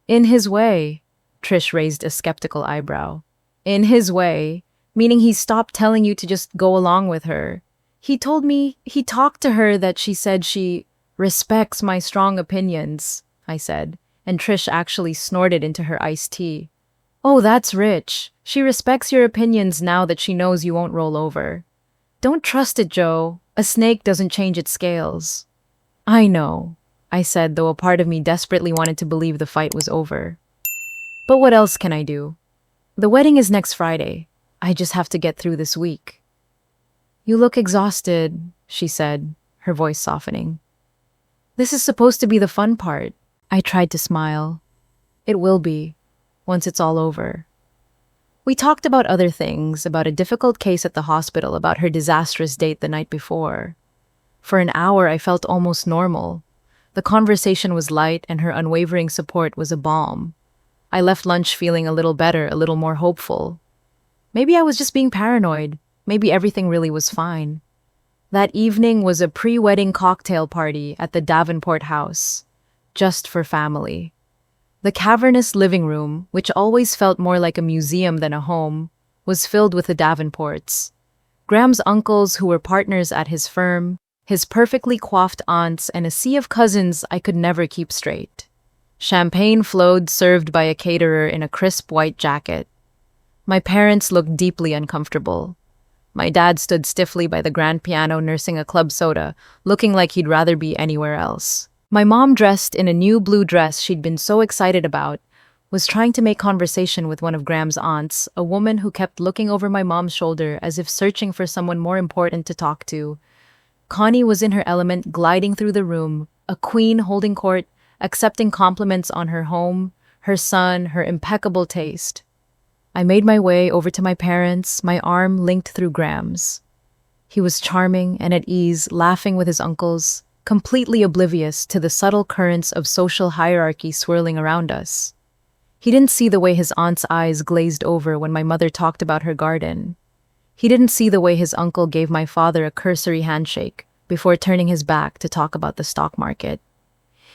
"In his way." Trish raised a skeptical eyebrow. "In his way, meaning he stopped telling you to just go along with her. He told me he talked to her that she said she respects my strong opinions," I said, and Trish actually snorted into her iced tea. "Oh, that's rich. She respects your opinions now that she knows you won't roll over." "Don't trust it, Joe. A snake doesn't change its scales." "I know," I said, though a part of me desperately wanted to believe the fight was over. "But what else can I do? The wedding is next Friday. I just have to get through this week." "You look exhausted," she said, her voice softening. "This is supposed to be the fun part." I tried to smile. "It will be, once it's all over." We talked about other things, about a difficult case at the hospital, about her disastrous date the night before. For an hour, I felt almost normal. The conversation was light, and her unwavering support was a balm. I left lunch feeling a little better, a little more hopeful. Maybe I was just being paranoid. Maybe everything really was fine. That evening was a pre-wedding cocktail party at the Davenport house, just for family. The cavernous living room, which always felt more like a museum than a home, was filled with the Davenports. Graham's uncles, who were partners at his firm, his perfectly coiffed aunts, and a sea of cousins I could never keep straight. Champagne flowed, served by a caterer in a crisp white jacket. My parents looked deeply uncomfortable. My dad stood stiffly by the grand piano, nursing a club soda, looking like he'd rather be anywhere else. My mom, dressed in a new blue dress she'd been so excited about, was trying to make conversation with one of Graham's aunts, a woman who kept looking over my mom's shoulder as if searching for someone more important to talk to. Connie was in her element, gliding through the room, a queen holding court, accepting compliments on her home, her son, her impeccable taste. I made my way over to my parents, my arm linked through Graham's. He was charming and at ease, laughing with his uncles, completely oblivious to the subtle currents of social hierarchy swirling around us. He didn't see the way his aunt's eyes glazed over when my mother talked about her garden. He didn't see the way his uncle gave my father a cursory handshake before turning his back to talk about the stock market.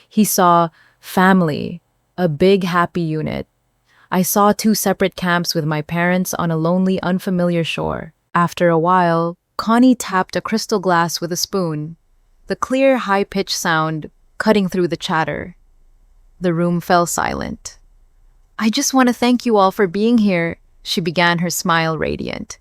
He saw family, a big happy unit. I saw two separate camps with my parents on a lonely, unfamiliar shore. After a while, Connie tapped a crystal glass with a spoon, the clear, high-pitched sound cutting through the chatter. The room fell silent. "I just want to thank you all for being here," she began, her smile radiant.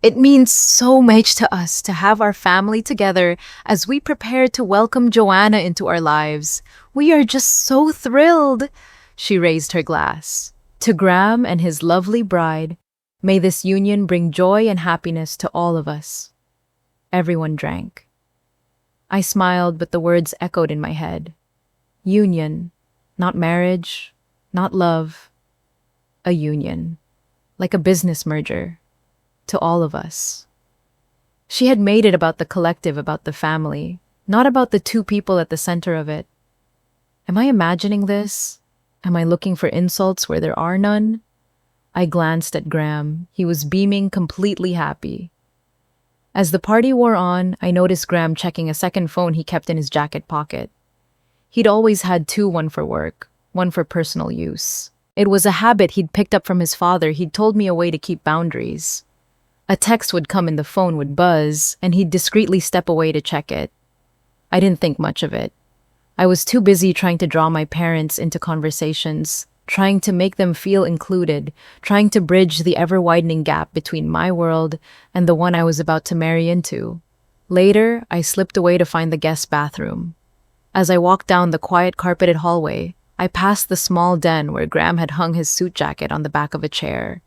"It means so much to us to have our family together as we prepare to welcome Joanna into our lives. We are just so thrilled." She raised her glass. "To Graham and his lovely bride, may this union bring joy and happiness to all of us." Everyone drank. I smiled, but the words echoed in my head. Union, not marriage, not love. A union, like a business merger, to all of us. She had made it about the collective, about the family, not about the two people at the center of it. Am I imagining this? Am I looking for insults where there are none? I glanced at Graham. He was beaming, completely happy. As the party wore on, I noticed Graham checking a second phone he kept in his jacket pocket. He'd always had two, one for work, one for personal use. It was a habit he'd picked up from his father. He'd told me a way to keep boundaries. A text would come and the phone would buzz, and he'd discreetly step away to check it. I didn't think much of it. I was too busy trying to draw my parents into conversations, trying to make them feel included, trying to bridge the ever-widening gap between my world and the one I was about to marry into. Later, I slipped away to find the guest bathroom. As I walked down the quiet carpeted hallway, I passed the small den where Graham had hung his suit jacket on the back of a chair.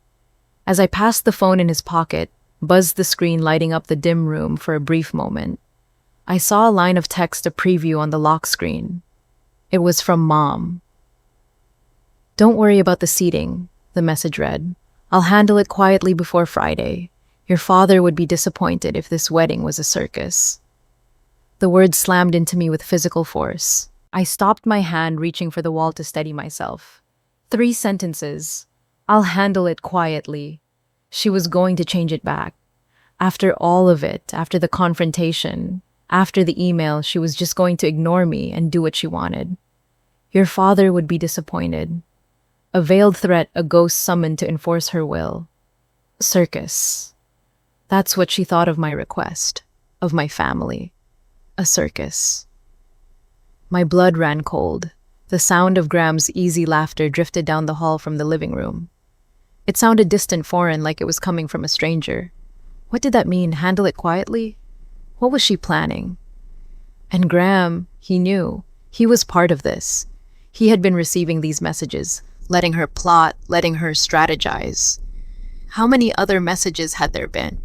As I passed the phone in his pocket, buzzed the screen, lighting up the dim room for a brief moment. I saw a line of text, a preview on the lock screen. It was from Mom. "Don't worry about the seating," the message read. "I'll handle it quietly before Friday. Your father would be disappointed if this wedding was a circus." The words slammed into me with physical force. I stopped my hand, reaching for the wall to steady myself. 3 sentences. "I'll handle it quietly." She was going to change it back. After all of it, after the confrontation, after the email, she was just going to ignore me and do what she wanted. Your father would be disappointed. A veiled threat, a ghost summoned to enforce her will. Circus. That's what she thought of my request, of my family. A circus. My blood ran cold. The sound of Graham's easy laughter drifted down the hall from the living room. It sounded distant, foreign, like it was coming from a stranger. What did that mean? Handle it quietly? What was she planning? And Graham, he knew. He was part of this. He had been receiving these messages, letting her plot, letting her strategize. How many other messages had there been?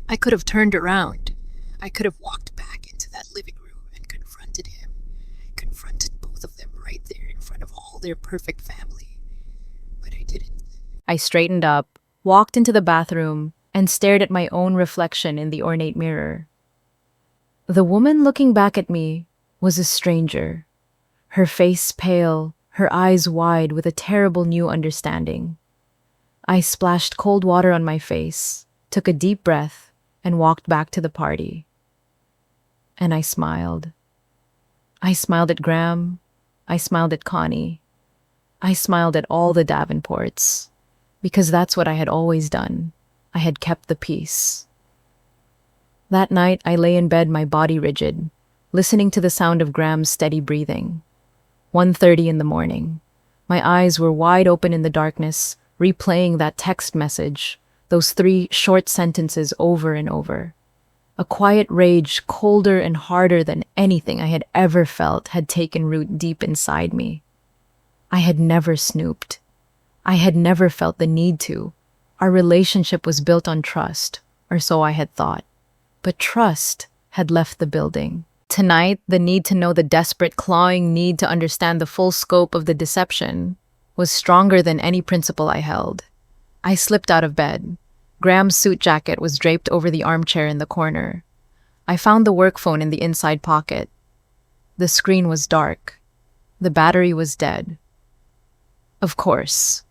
I could have turned around. I could have walked back into that living room and confronted him. Confronted both of them right there in front of all their perfect family. But I didn't. I straightened up, walked into the bathroom, and stared at my own reflection in the ornate mirror. The woman looking back at me was a stranger. Her face pale, her eyes wide with a terrible new understanding. I splashed cold water on my face, took a deep breath, and walked back to the party. And I smiled. I smiled at Graham. I smiled at Connie. I smiled at all the Davenports, because that's what I had always done. I had kept the peace. That night, I lay in bed, my body rigid, listening to the sound of Graham's steady breathing. 1:30 in the morning. My eyes were wide open in the darkness, replaying that text message, those 3 short sentences over and over. A quiet rage, colder and harder than anything I had ever felt, had taken root deep inside me. I had never snooped. I had never felt the need to. Our relationship was built on trust, or so I had thought. But trust had left the building. Tonight, the need to know, the desperate, clawing need to understand the full scope of the deception, was stronger than any principle I held. I slipped out of bed. Graham's suit jacket was draped over the armchair in the corner. I found the work phone in the inside pocket. The screen was dark. The battery was dead. Of course.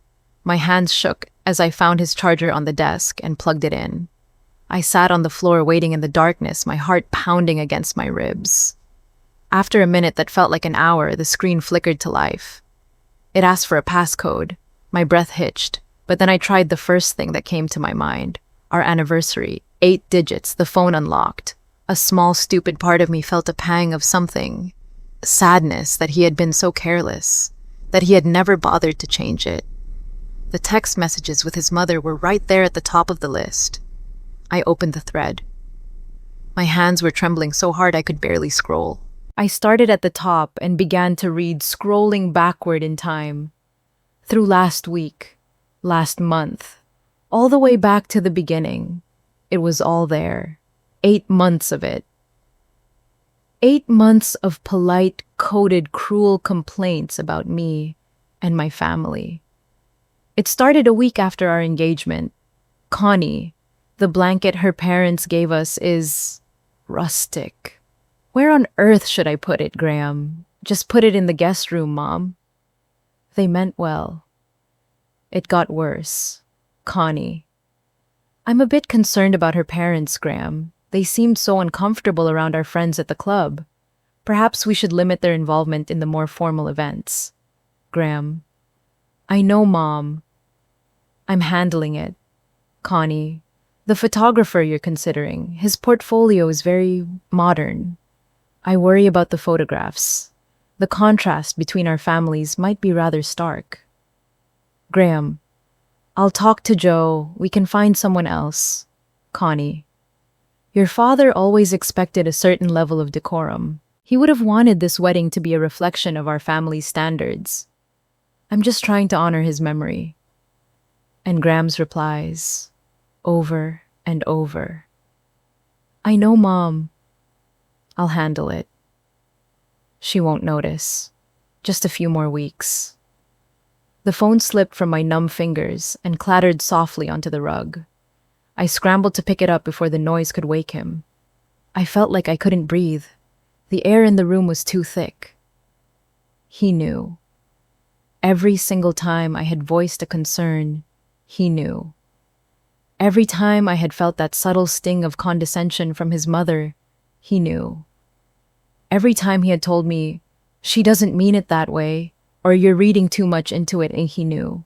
My hands shook as I found his charger on the desk and plugged it in. I sat on the floor waiting in the darkness, my heart pounding against my ribs. After a minute that felt like an hour, the screen flickered to life. It asked for a passcode. My breath hitched, but then I tried the first thing that came to my mind. Our anniversary. 8 digits, the phone unlocked. A small, stupid part of me felt a pang of something. Sadness that he had been so careless, that he had never bothered to change it. The text messages with his mother were right there at the top of the list. I opened the thread. My hands were trembling so hard I could barely scroll. I started at the top and began to read, scrolling backward in time. Through last week, last month, all the way back to the beginning. It was all there. 8 months of it. 8 months of polite, coded, cruel complaints about me and my family. It started a week after our engagement. Connie, the blanket her parents gave us, is rustic. Where on earth should I put it, Graham? Just put it in the guest room, Mom. They meant well. It got worse. Connie. I'm a bit concerned about her parents, Graham. They seemed so uncomfortable around our friends at the club. Perhaps we should limit their involvement in the more formal events. Graham. I know, Mom. I'm handling it. Connie. The photographer you're considering, his portfolio is very modern. I worry about the photographs. The contrast between our families might be rather stark. Graham. I'll talk to Joe. We can find someone else. Connie. Your father always expected a certain level of decorum. He would have wanted this wedding to be a reflection of our family's standards. I'm just trying to honor his memory. And Graham's replies. Over and over. I know, Mom. I'll handle it. She won't notice. Just a few more weeks. The phone slipped from my numb fingers and clattered softly onto the rug. I scrambled to pick it up before the noise could wake him. I felt like I couldn't breathe. The air in the room was too thick. He knew. Every single time I had voiced a concern, he knew. Every time I had felt that subtle sting of condescension from his mother, he knew. Every time he had told me, "She doesn't mean it that way," or "You're reading too much into it," and he knew.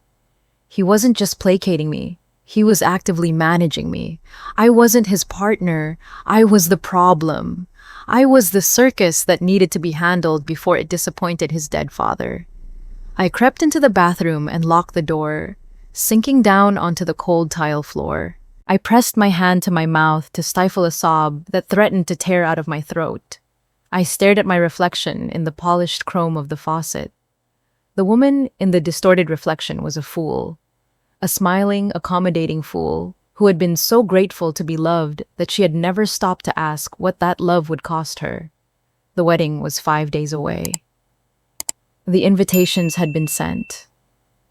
He wasn't just placating me. He was actively managing me. I wasn't his partner. I was the problem. I was the circus that needed to be handled before it disappointed his dead father. I crept into the bathroom and locked the door, sinking down onto the cold tile floor. I pressed my hand to my mouth to stifle a sob that threatened to tear out of my throat. I stared at my reflection in the polished chrome of the faucet. The woman in the distorted reflection was a fool. A smiling, accommodating fool who had been so grateful to be loved that she had never stopped to ask what that love would cost her. The wedding was 5 days away. The invitations had been sent.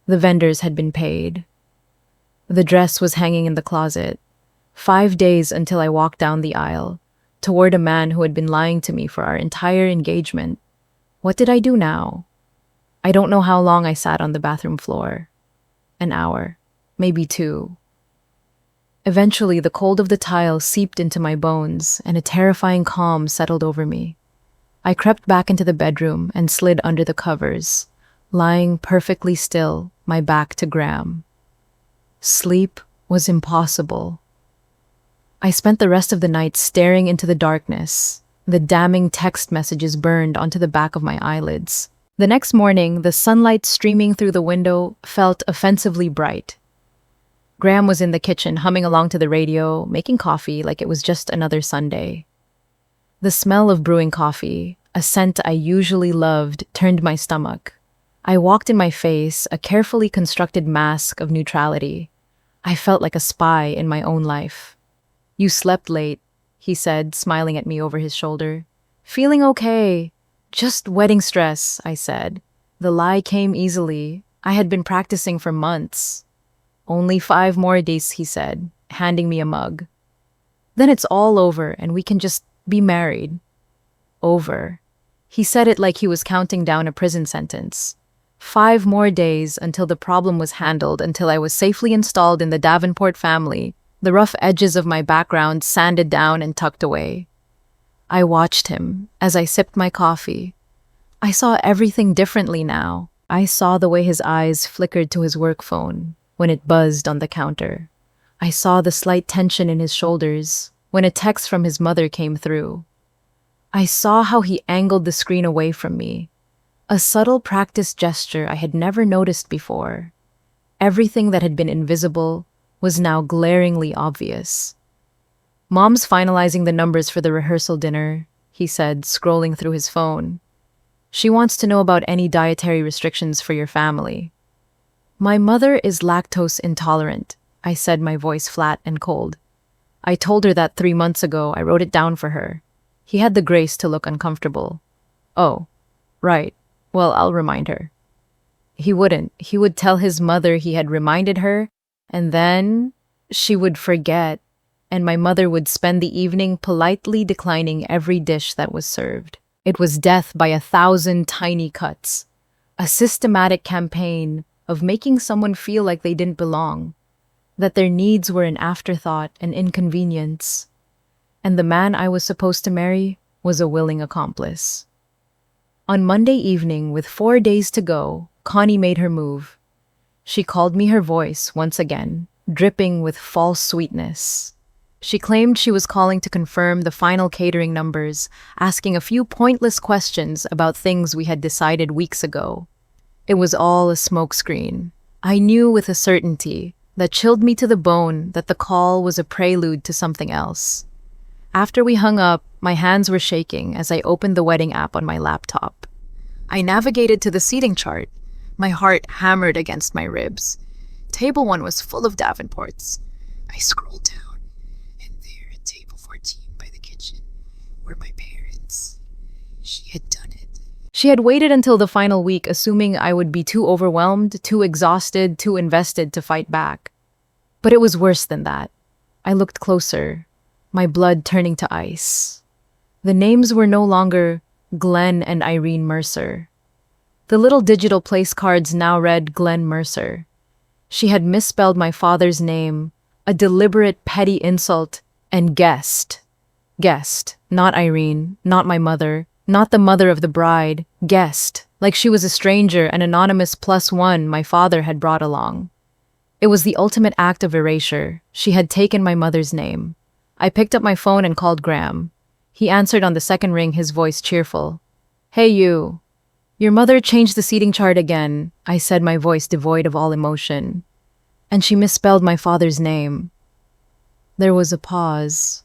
The vendors had been paid. The dress was hanging in the closet. 5 days until I walked down the aisle, toward a man who had been lying to me for our entire engagement. What did I do now? I don't know how long I sat on the bathroom floor. An hour, maybe 2. Eventually, the cold of the tile seeped into my bones, and a terrifying calm settled over me. I crept back into the bedroom and slid under the covers, lying perfectly still, my back to Graham. Sleep was impossible. I spent the rest of the night staring into the darkness. The damning text messages burned onto the back of my eyelids. The next morning, the sunlight streaming through the window felt offensively bright. Graham was in the kitchen, humming along to the radio, making coffee like it was just another Sunday. The smell of brewing coffee, a scent I usually loved, turned my stomach. I walked in my face, a carefully constructed mask of neutrality. I felt like a spy in my own life. "You slept late," he said, smiling at me over his shoulder. "Feeling okay. Just wedding stress," I said. The lie came easily. I had been practicing for months. "Only 5 more days," he said, handing me a mug. "Then it's all over and we can just be married." Over. He said it like he was counting down a prison sentence. 5 more days until the problem was handled, until I was safely installed in the Davenport family, the rough edges of my background sanded down and tucked away. I watched him as I sipped my coffee. I saw everything differently now. I saw the way his eyes flickered to his work phone when it buzzed on the counter. I saw the slight tension in his shoulders when a text from his mother came through. I saw how he angled the screen away from me, a subtle practiced gesture I had never noticed before. Everything that had been invisible was now glaringly obvious. "Mom's finalizing the numbers for the rehearsal dinner," he said, scrolling through his phone. "She wants to know about any dietary restrictions for your family." "My mother is lactose intolerant," I said, my voice flat and cold. I told her that 3 months ago. I wrote it down for her. He had the grace to look uncomfortable. "Oh, right. Well, I'll remind her." He wouldn't. He would tell his mother he had reminded her, and then she would forget, and my mother would spend the evening politely declining every dish that was served. It was death by 1,000 tiny cuts. A systematic campaign of making someone feel like they didn't belong, that their needs were an afterthought, an inconvenience. And the man I was supposed to marry was a willing accomplice. On Monday evening, with 4 days to go, Connie made her move. She called me her voice once again, dripping with false sweetness. She claimed she was calling to confirm the final catering numbers, asking a few pointless questions about things we had decided weeks ago. It was all a smokescreen. I knew with a certainty that chilled me to the bone that the call was a prelude to something else. After we hung up, my hands were shaking as I opened the wedding app on my laptop. I navigated to the seating chart. My heart hammered against my ribs. Table 1 was full of Davenports. I scrolled down. table 14 by the kitchen were my parents. She had done it. She had waited until the final week, assuming I would be too overwhelmed, too exhausted, too invested to fight back. But it was worse than that. I looked closer, my blood turning to ice. The names were no longer Glenn and Irene Mercer. The little digital place cards now read Glenn Mercer. She had misspelled my father's name, a deliberate petty insult, and guessed. Guessed, not Irene, not my mother, not the mother of the bride, guessed, like she was a stranger, an anonymous +1 my father had brought along. It was the ultimate act of erasure. She had taken my mother's name. I picked up my phone and called Graham. He answered on the second ring, his voice cheerful. "Hey you. Your mother changed the seating chart again," I said, my voice devoid of all emotion. "And she misspelled my father's name." There was a pause.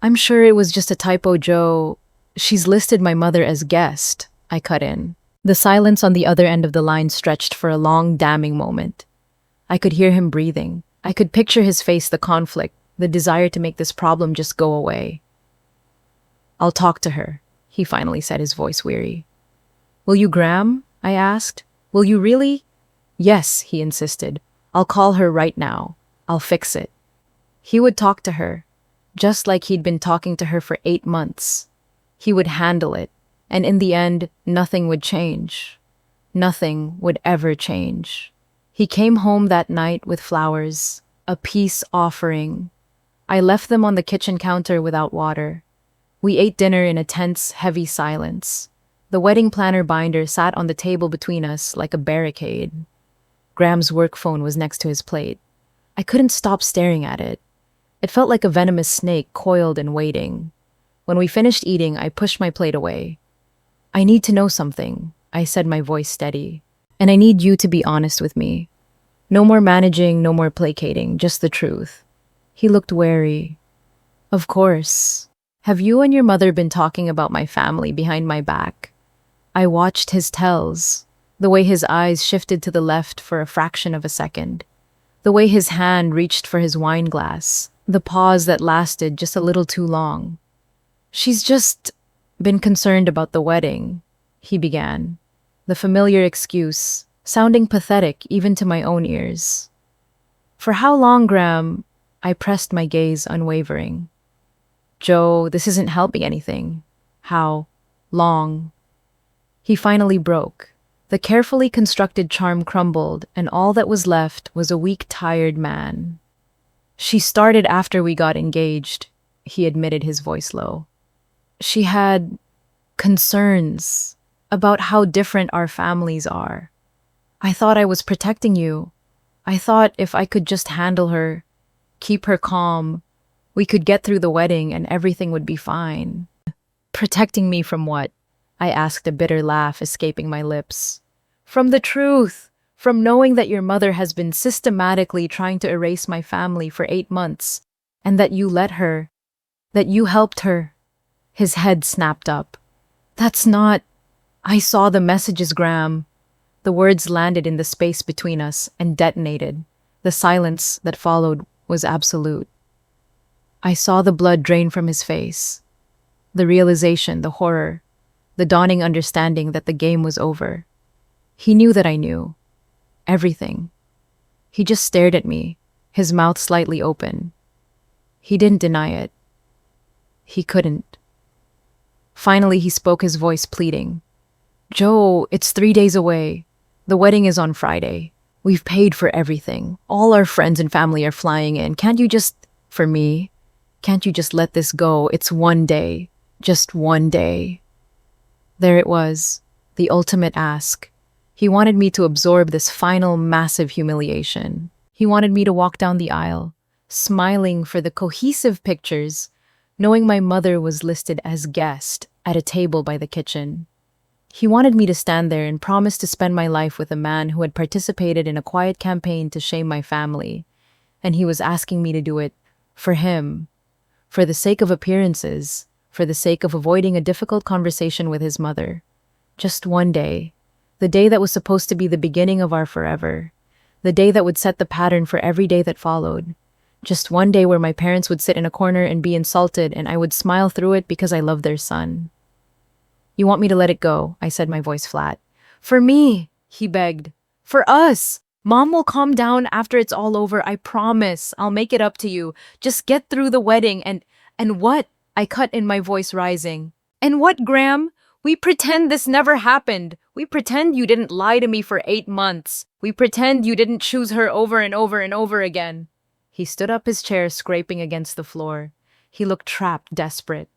"I'm sure it was just a typo, Joe. She's listed my mother as guest," I cut in. The silence on the other end of the line stretched for a long, damning moment. I could hear him breathing. I could picture his face, the conflict, the desire to make this problem just go away. "I'll talk to her," he finally said, his voice weary. "Will you, Graham?" I asked. "Will you really?" "Yes," he insisted. "I'll call her right now. I'll fix it." He would talk to her, just like he'd been talking to her for 8 months. He would handle it, and in the end, nothing would change. Nothing would ever change. He came home that night with flowers, a peace offering. I left them on the kitchen counter without water. We ate dinner in a tense, heavy silence. The wedding planner binder sat on the table between us like a barricade. Graham's work phone was next to his plate. I couldn't stop staring at it. It felt like a venomous snake coiled and waiting. When we finished eating, I pushed my plate away. "I need to know something," I said, my voice steady. "And I need you to be honest with me. No more managing, no more placating, just the truth." He looked wary. "Of course. Have you and your mother been talking about my family behind my back?" I watched his tells, the way his eyes shifted to the left for a fraction of a second, the way his hand reached for his wine glass, the pause that lasted just a little too long. "She's just been concerned about the wedding," he began, the familiar excuse, sounding pathetic even to my own ears. "For how long, Graham?" I pressed my gaze unwavering. "Joe, this isn't helping anything. How long?" He finally broke. The carefully constructed charm crumbled, and all that was left was a weak, tired man. "She started after we got engaged," he admitted, his voice low. "She had concerns about how different our families are. I thought I was protecting you. I thought if I could just handle her, keep her calm, we could get through the wedding and everything would be fine." "Protecting me from what?" I asked, a bitter laugh escaping my lips. "From the truth, from knowing that your mother has been systematically trying to erase my family for 8 months, and that you let her, that you helped her." His head snapped up. "That's not—" "I saw the messages, Graham." The words landed in the space between us and detonated. The silence that followed was absolute. I saw the blood drain from his face. The realization, the horror, the dawning understanding that the game was over. He knew that I knew. Everything. He just stared at me, his mouth slightly open. He didn't deny it. He couldn't. Finally, he spoke, his voice pleading. "Joe, it's 3 days away. The wedding is on Friday. We've paid for everything. All our friends and family are flying in. Can't you just, for me, can't you just let this go? It's 1 day. Just 1 day." There it was, the ultimate ask. He wanted me to absorb this final, massive humiliation. He wanted me to walk down the aisle, smiling for the cohesive pictures, knowing my mother was listed as guest at a table by the kitchen. He wanted me to stand there and promise to spend my life with a man who had participated in a quiet campaign to shame my family, and he was asking me to do it for him, for the sake of appearances, for the sake of avoiding a difficult conversation with his mother. Just 1 day, the day that was supposed to be the beginning of our forever, the day that would set the pattern for every day that followed. Just one day where my parents would sit in a corner and be insulted, and I would smile through it because I loved their son. You want me to let it go? I said, my voice flat. For me, he begged. For us. Mom will calm down after it's all over. I promise. I'll make it up to you. Just get through the wedding and what? I cut in, my voice rising. And what, Graham? We pretend this never happened. We pretend you didn't lie to me for 8 months. We pretend you didn't choose her over and over and over again. He stood up, his chair scraping against the floor. He looked trapped, desperate.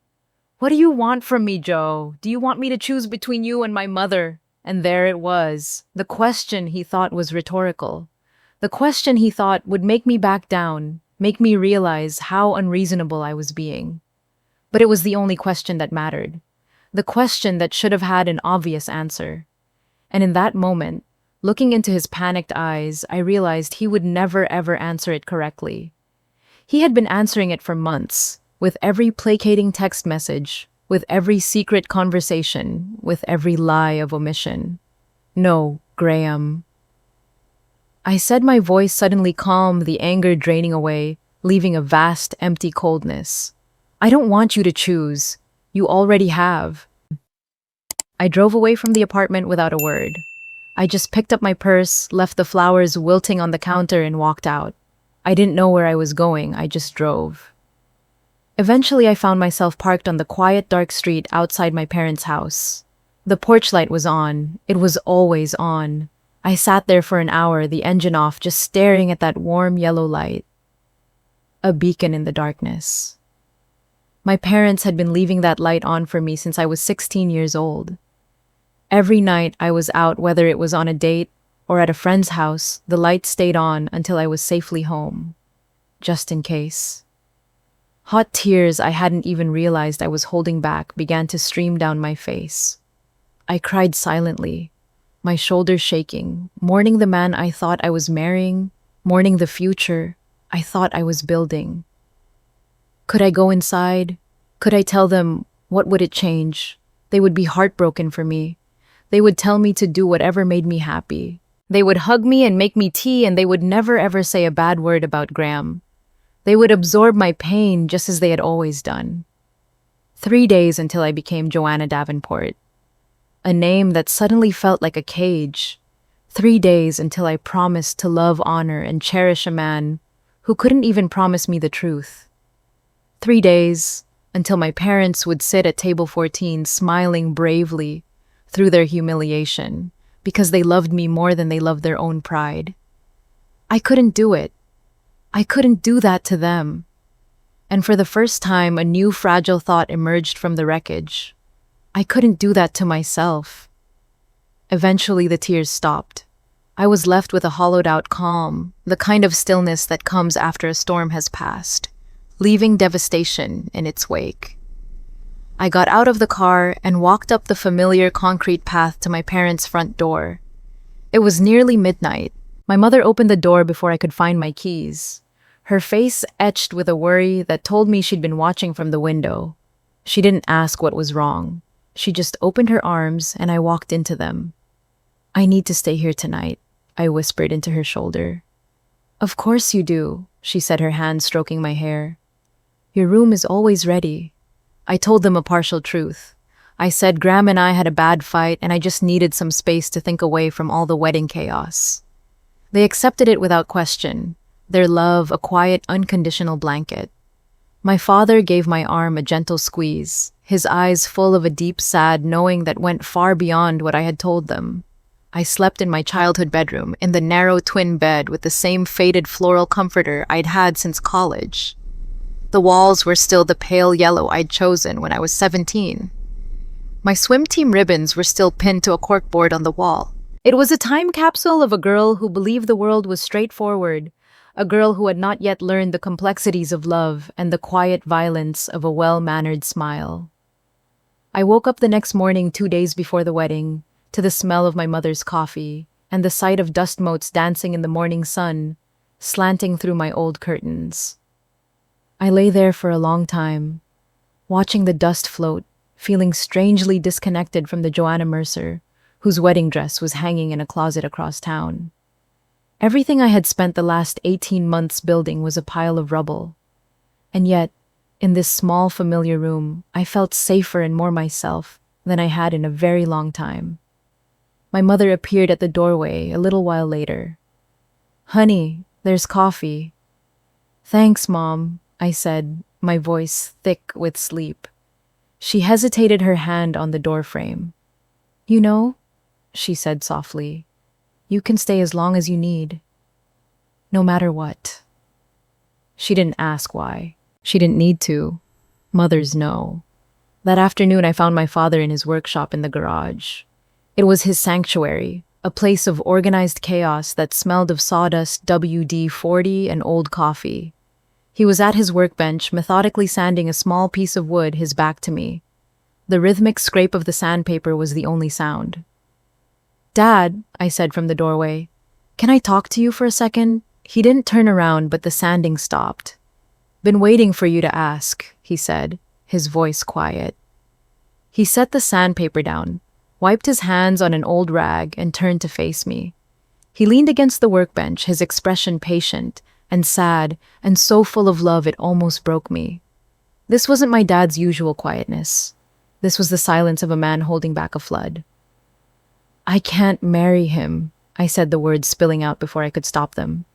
What do you want from me, Joe? Do you want me to choose between you and my mother? And there it was. The question he thought was rhetorical. The question he thought would make me back down, make me realize how unreasonable I was being. But it was the only question that mattered. The question that should have had an obvious answer. And in that moment, looking into his panicked eyes, I realized he would never ever answer it correctly. He had been answering it for months, with every placating text message, with every secret conversation, with every lie of omission. No, Graham. I said, my voice suddenly calm, the anger draining away, leaving a vast, empty coldness. I don't want you to choose. You already have. I drove away from the apartment without a word. I just picked up my purse, left the flowers wilting on the counter, and walked out. I didn't know where I was going, I just drove. Eventually, I found myself parked on the quiet, dark street outside my parents' house. The porch light was on. It was always on. I sat there for an hour, the engine off, just staring at that warm yellow light. A beacon in the darkness. My parents had been leaving that light on for me since I was 16 years old. Every night I was out, whether it was on a date or at a friend's house, the light stayed on until I was safely home. Just in case. Hot tears I hadn't even realized I was holding back began to stream down my face. I cried silently, my shoulders shaking, mourning the man I thought I was marrying, mourning the future I thought I was building. Could I go inside? Could I tell them? What would it change? They would be heartbroken for me. They would tell me to do whatever made me happy. They would hug me and make me tea, and they would never ever say a bad word about Graham. They would absorb my pain just as they had always done. 3 days until I became Joanna Davenport. A name that suddenly felt like a cage. 3 days until I promised to love, honor, and cherish a man who couldn't even promise me the truth. 3 days until my parents would sit at table 14 smiling bravely through their humiliation because they loved me more than they loved their own pride. I couldn't do it. I couldn't do that to them. And for the first time, a new fragile thought emerged from the wreckage. I couldn't do that to myself. Eventually, the tears stopped. I was left with a hollowed-out calm, the kind of stillness that comes after a storm has passed, leaving devastation in its wake. I got out of the car and walked up the familiar concrete path to my parents' front door. It was nearly midnight. My mother opened the door before I could find my keys, her face etched with a worry that told me she'd been watching from the window. She didn't ask what was wrong. She just opened her arms and I walked into them. I need to stay here tonight, I whispered into her shoulder. Of course you do, she said, her hand stroking my hair. Your room is always ready. I told them a partial truth. I said Graham and I had a bad fight and I just needed some space to think away from all the wedding chaos. They accepted it without question, their love a quiet, unconditional blanket. My father gave my arm a gentle squeeze, his eyes full of a deep sad knowing that went far beyond what I had told them. I slept in my childhood bedroom, in the narrow twin bed with the same faded floral comforter I'd had since college. The walls were still the pale yellow I'd chosen when I was 17. My swim team ribbons were still pinned to a corkboard on the wall. It was a time capsule of a girl who believed the world was straightforward, a girl who had not yet learned the complexities of love and the quiet violence of a well-mannered smile. I woke up the next morning 2 days before the wedding, to the smell of my mother's coffee and the sight of dust motes dancing in the morning sun, slanting through my old curtains. I lay there for a long time, watching the dust float, feeling strangely disconnected from the Joanna Mercer, whose wedding dress was hanging in a closet across town. Everything I had spent the last 18 months building was a pile of rubble. And yet, in this small familiar room, I felt safer and more myself than I had in a very long time. My mother appeared at the doorway a little while later. "Honey, there's coffee." "Thanks, Mom," I said, my voice thick with sleep. She hesitated, her hand on the doorframe. "You know," she said softly, "you can stay as long as you need. No matter what." She didn't ask why. She didn't need to. Mothers know. That afternoon, I found my father in his workshop in the garage. It was his sanctuary, a place of organized chaos that smelled of sawdust, WD-40, and old coffee. He was at his workbench, methodically sanding a small piece of wood, his back to me. The rhythmic scrape of the sandpaper was the only sound. "Dad," I said from the doorway, "can I talk to you for a second?" He didn't turn around, but the sanding stopped. "Been waiting for you to ask," he said, his voice quiet. He set the sandpaper down, wiped his hands on an old rag, and turned to face me. He leaned against the workbench, his expression patient and sad and so full of love it almost broke me. This wasn't my dad's usual quietness. This was the silence of a man holding back a flood. "I can't marry him," I said, the words spilling out before I could stop them.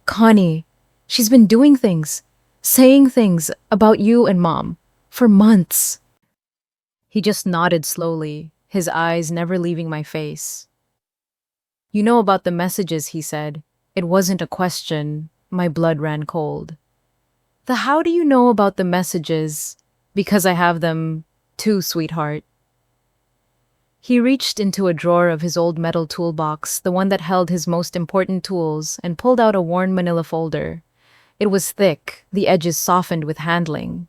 "Connie, she's been doing things, saying things about you and Mom for months." He just nodded slowly, his eyes never leaving my face. "You know about the messages," he said. It wasn't a question. My blood ran cold. "The how do you know about the messages?" "Because I have them too, sweetheart." He reached into a drawer of his old metal toolbox, the one that held his most important tools, and pulled out a worn manila folder. It was thick, the edges softened with handling.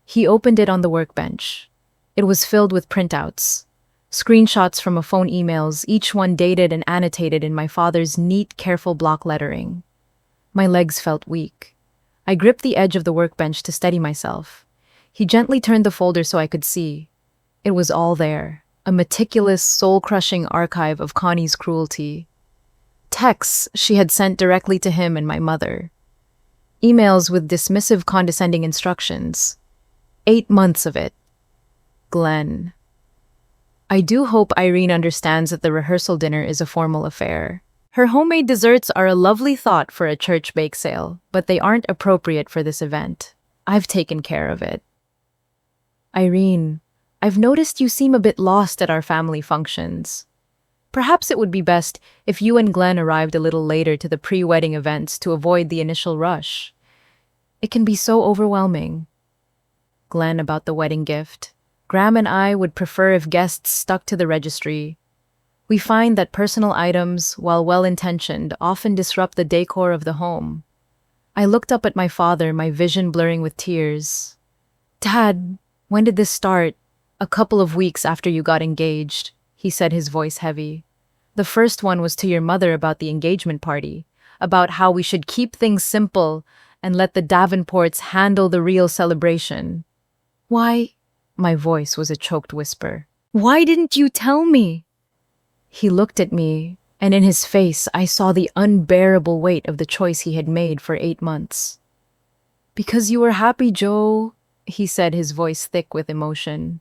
He opened it on the workbench. It was filled with printouts, screenshots from phone emails, each one dated and annotated in my father's neat, careful block lettering. My legs felt weak. I gripped the edge of the workbench to steady myself. He gently turned the folder so I could see. It was all there, a meticulous, soul-crushing archive of Connie's cruelty. Texts she had sent directly to him and my mother. Emails with dismissive, condescending instructions. 8 months of it. Glenn. I do hope Irene understands that the rehearsal dinner is a formal affair. Her homemade desserts are a lovely thought for a church bake sale, but they aren't appropriate for this event. I've taken care of it. "Irene, I've noticed you seem a bit lost at our family functions. Perhaps it would be best if you and Glenn arrived a little later to the pre-wedding events to avoid the initial rush. It can be so overwhelming." Glenn about the wedding gift. Graham and I would prefer if guests stuck to the registry. We find that personal items, while well-intentioned, often disrupt the decor of the home. I looked up at my father, my vision blurring with tears. "Dad, when did this start?" "A couple of weeks after you got engaged," he said, his voice heavy. "The first one was to your mother about the engagement party, about how we should keep things simple and let the Davenports handle the real celebration." "Why?" My voice was a choked whisper. "Why didn't you tell me?" He looked at me, and in his face I saw the unbearable weight of the choice he had made for 8 months. "Because you were happy, Joe," he said, his voice thick with emotion.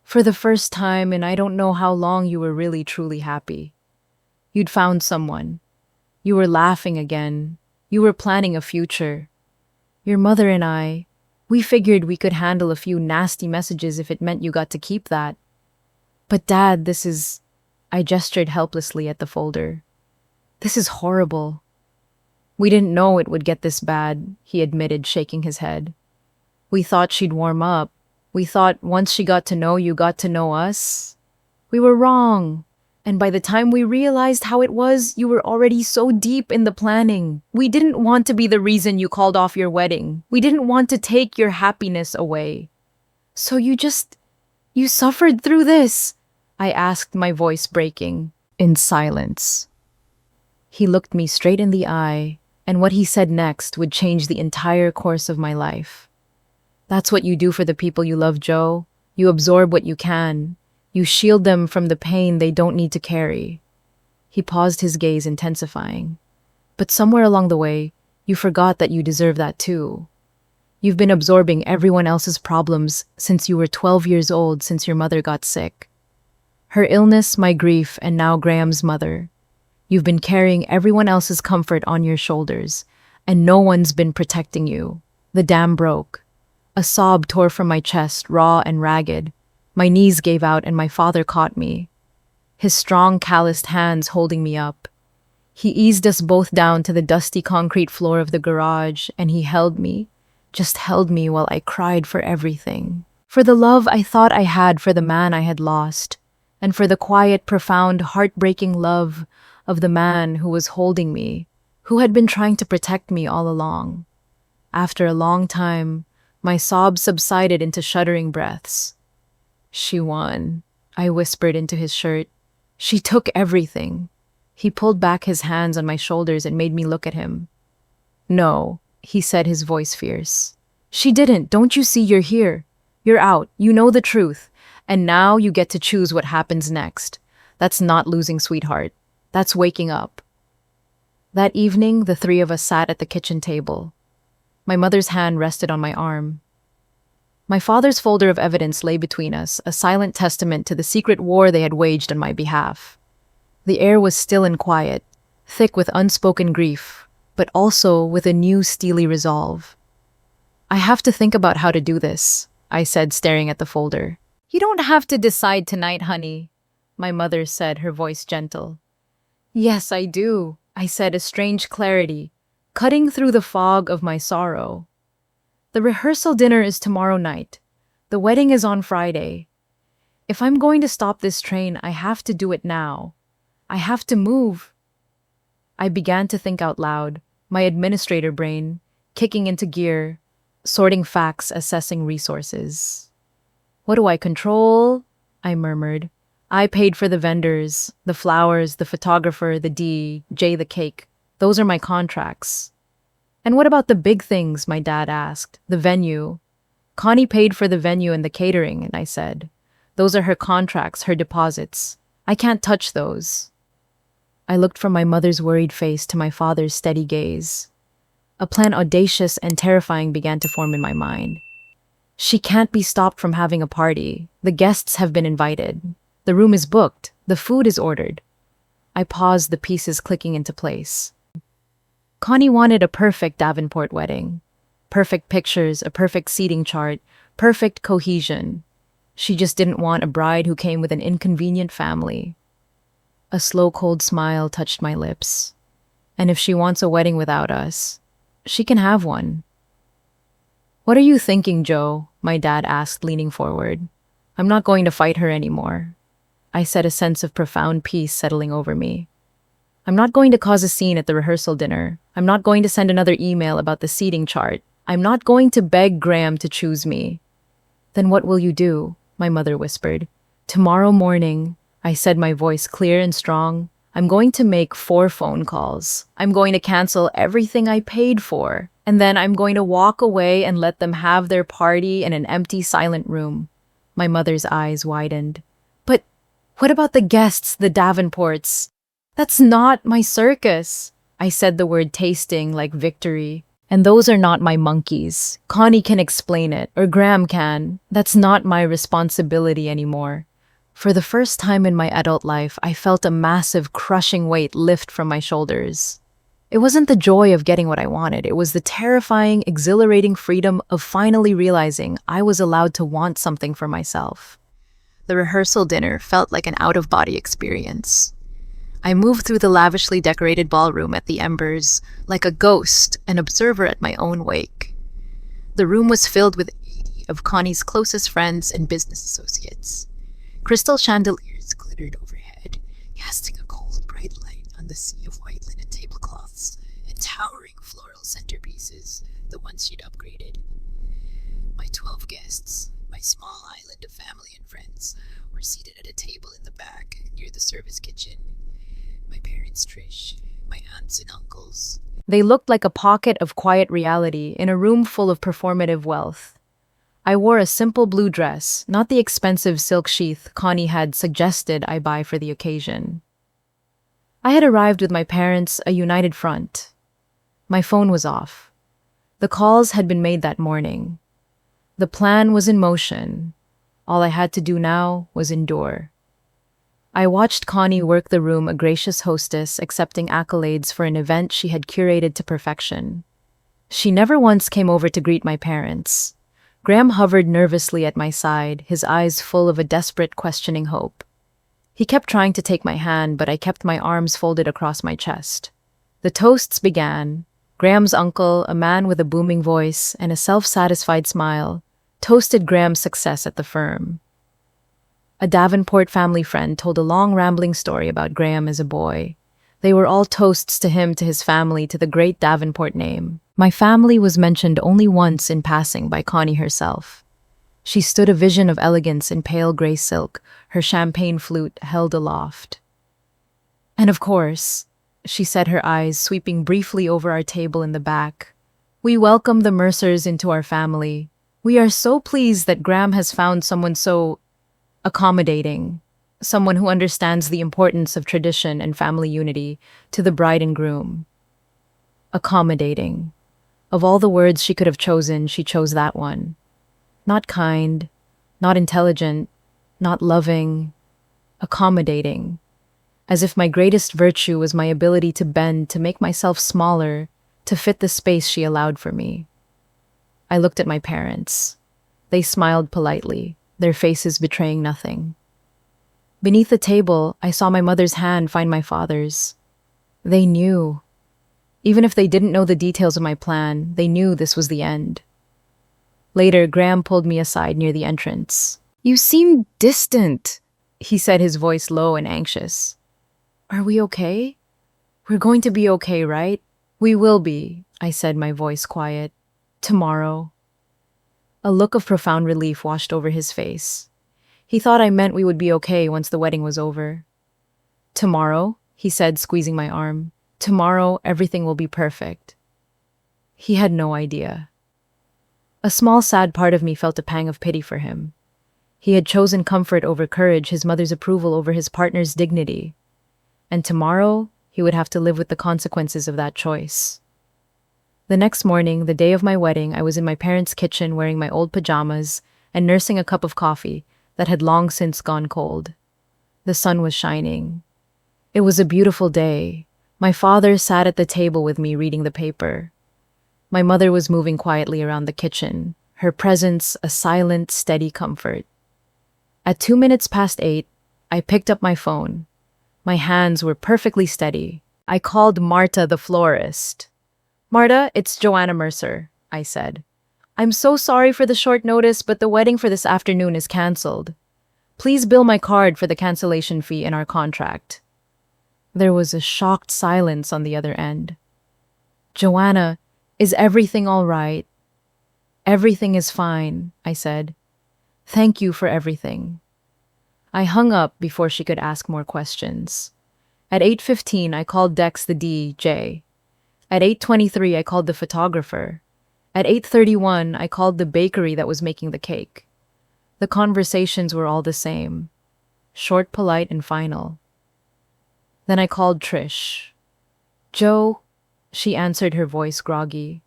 "For the first time in I don't know how long you were really truly happy. You'd found someone. You were laughing again. You were planning a future. Your mother and I, we figured we could handle a few nasty messages if it meant you got to keep that. But Dad, this is..." I gestured helplessly at the folder. "This is horrible." "We didn't know it would get this bad," he admitted, shaking his head. "We thought she'd warm up. We thought once she got to know you, got to know us. We were wrong. And by the time we realized how it was, you were already so deep in the planning. We didn't want to be the reason you called off your wedding. We didn't want to take your happiness away. So you suffered through this?" I asked, my voice breaking. In silence. He looked me straight in the eye, and what he said next would change the entire course of my life. "That's what you do for the people you love, Joe. You absorb what you can. You shield them from the pain they don't need to carry." He paused, his gaze intensifying. But somewhere along the way, you forgot that you deserve that too. You've been absorbing everyone else's problems since you were 12 years old, since your mother got sick. Her illness, my grief, and now Graham's mother. You've been carrying everyone else's comfort on your shoulders, and no one's been protecting you. The dam broke. A sob tore from my chest, raw and ragged. My knees gave out and my father caught me, his strong, calloused hands holding me up. He eased us both down to the dusty concrete floor of the garage, and he held me, just held me while I cried for everything. For the love I thought I had for the man I had lost, and for the quiet, profound, heartbreaking love of the man who was holding me, who had been trying to protect me all along. After a long time, my sobs subsided into shuddering breaths. She won, I whispered into his shirt. She took everything. He pulled back his hands on my shoulders and made me look at him. No, he said, his voice fierce. She didn't. Don't you see you're here? You're out. You know the truth. And now you get to choose what happens next. That's not losing, sweetheart. That's waking up. That evening, the three of us sat at the kitchen table. My mother's hand rested on my arm. My father's folder of evidence lay between us, a silent testament to the secret war they had waged on my behalf. The air was still and quiet, thick with unspoken grief, but also with a new steely resolve. I have to think about how to do this, I said, staring at the folder. You don't have to decide tonight, honey, my mother said, her voice gentle. Yes, I do, I said, a strange clarity, cutting through the fog of my sorrow. The rehearsal dinner is tomorrow night. The wedding is on Friday. If I'm going to stop this train, I have to do it now. I have to move. I began to think out loud, my administrator brain kicking into gear, sorting facts, assessing resources. What do I control? I murmured. I paid for the vendors, the flowers, the photographer, the DJ, the cake. Those are my contracts. And what about the big things, my dad asked. The venue. Connie paid for the venue and the catering, and I said. Those are her contracts, her deposits. I can't touch those. I looked from my mother's worried face to my father's steady gaze. A plan audacious and terrifying began to form in my mind. She can't be stopped from having a party. The guests have been invited. The room is booked. The food is ordered. I paused, the pieces clicking into place. Connie wanted a perfect Davenport wedding. Perfect pictures, a perfect seating chart, perfect cohesion. She just didn't want a bride who came with an inconvenient family. A slow, cold smile touched my lips. And if she wants a wedding without us, she can have one. What are you thinking, Joe? My dad asked, leaning forward. I'm not going to fight her anymore. I said, a sense of profound peace settling over me. I'm not going to cause a scene at the rehearsal dinner. I'm not going to send another email about the seating chart. I'm not going to beg Graham to choose me. Then what will you do? My mother whispered. Tomorrow morning, I said, my voice clear and strong, I'm going to make 4 phone calls. I'm going to cancel everything I paid for. And then I'm going to walk away and let them have their party in an empty, silent room. My mother's eyes widened. But what about the guests, the Davenports? That's not my circus. I said the word tasting like victory. And those are not my monkeys. Connie can explain it, or Graham can. That's not my responsibility anymore. For the first time in my adult life, I felt a massive, crushing weight lift from my shoulders. It wasn't the joy of getting what I wanted. It was the terrifying, exhilarating freedom of finally realizing I was allowed to want something for myself. The rehearsal dinner felt like an out-of-body experience. I moved through the lavishly decorated ballroom at the Embers like a ghost, an observer at my own wake. The room was filled with 80 of Connie's closest friends and business associates. Crystal chandeliers glittered overhead, casting a cold, bright light on the sea of white linen tablecloths and towering floral centerpieces, the ones she'd upgraded. My 12 guests, my small island of family and friends, were seated at a table in the back near the service kitchen. My parents, Trish, my aunts and uncles. They looked like a pocket of quiet reality in a room full of performative wealth. I wore a simple blue dress, not the expensive silk sheath Connie had suggested I buy for the occasion. I had arrived with my parents, a united front. My phone was off. The calls had been made that morning. The plan was in motion. All I had to do now was endure. I watched Connie work the room, a gracious hostess, accepting accolades for an event she had curated to perfection. She never once came over to greet my parents. Graham hovered nervously at my side, his eyes full of a desperate, questioning hope. He kept trying to take my hand, but I kept my arms folded across my chest. The toasts began. Graham's uncle, a man with a booming voice and a self-satisfied smile, toasted Graham's success at the firm. A Davenport family friend told a long rambling story about Graham as a boy. They were all toasts to him, to his family, to the great Davenport name. My family was mentioned only once in passing by Connie herself. She stood a vision of elegance in pale gray silk, her champagne flute held aloft. And of course, she said, her eyes sweeping briefly over our table in the back, we welcome the Mercers into our family. We are so pleased that Graham has found someone so accommodating, someone who understands the importance of tradition and family unity to the bride and groom. Accommodating. Of all the words she could have chosen, she chose that one. Not kind, not intelligent, not loving, accommodating. As if my greatest virtue was my ability to bend, to make myself smaller, to fit the space she allowed for me. I looked at my parents. They smiled politely, their faces betraying nothing. Beneath the table, I saw my mother's hand find my father's. They knew. Even if they didn't know the details of my plan, they knew this was the end. Later, Graham pulled me aside near the entrance. You seem distant, he said, his voice low and anxious. Are we okay? We're going to be okay, right? We will be, I said, my voice quiet. Tomorrow. A look of profound relief washed over his face. He thought I meant we would be okay once the wedding was over. Tomorrow, he said, squeezing my arm. Tomorrow, everything will be perfect. He had no idea. A small, sad part of me felt a pang of pity for him. He had chosen comfort over courage, his mother's approval over his partner's dignity. And tomorrow, he would have to live with the consequences of that choice. The next morning, the day of my wedding, I was in my parents' kitchen wearing my old pajamas and nursing a cup of coffee that had long since gone cold. The sun was shining. It was a beautiful day. My father sat at the table with me reading the paper. My mother was moving quietly around the kitchen, her presence a silent, steady comfort. At 8:02, I picked up my phone. My hands were perfectly steady. I called Marta, the florist. Marta, it's Joanna Mercer, I said. I'm so sorry for the short notice, but the wedding for this afternoon is canceled. Please bill my card for the cancellation fee in our contract. There was a shocked silence on the other end. Joanna, is everything all right? Everything is fine, I said. Thank you for everything. I hung up before she could ask more questions. At 8:15, I called Dex, the DJ. At 8:23, I called the photographer. At 8:31, I called the bakery that was making the cake. The conversations were all the same. Short, polite, and final. Then I called Trish. Joe, she answered, her voice groggy.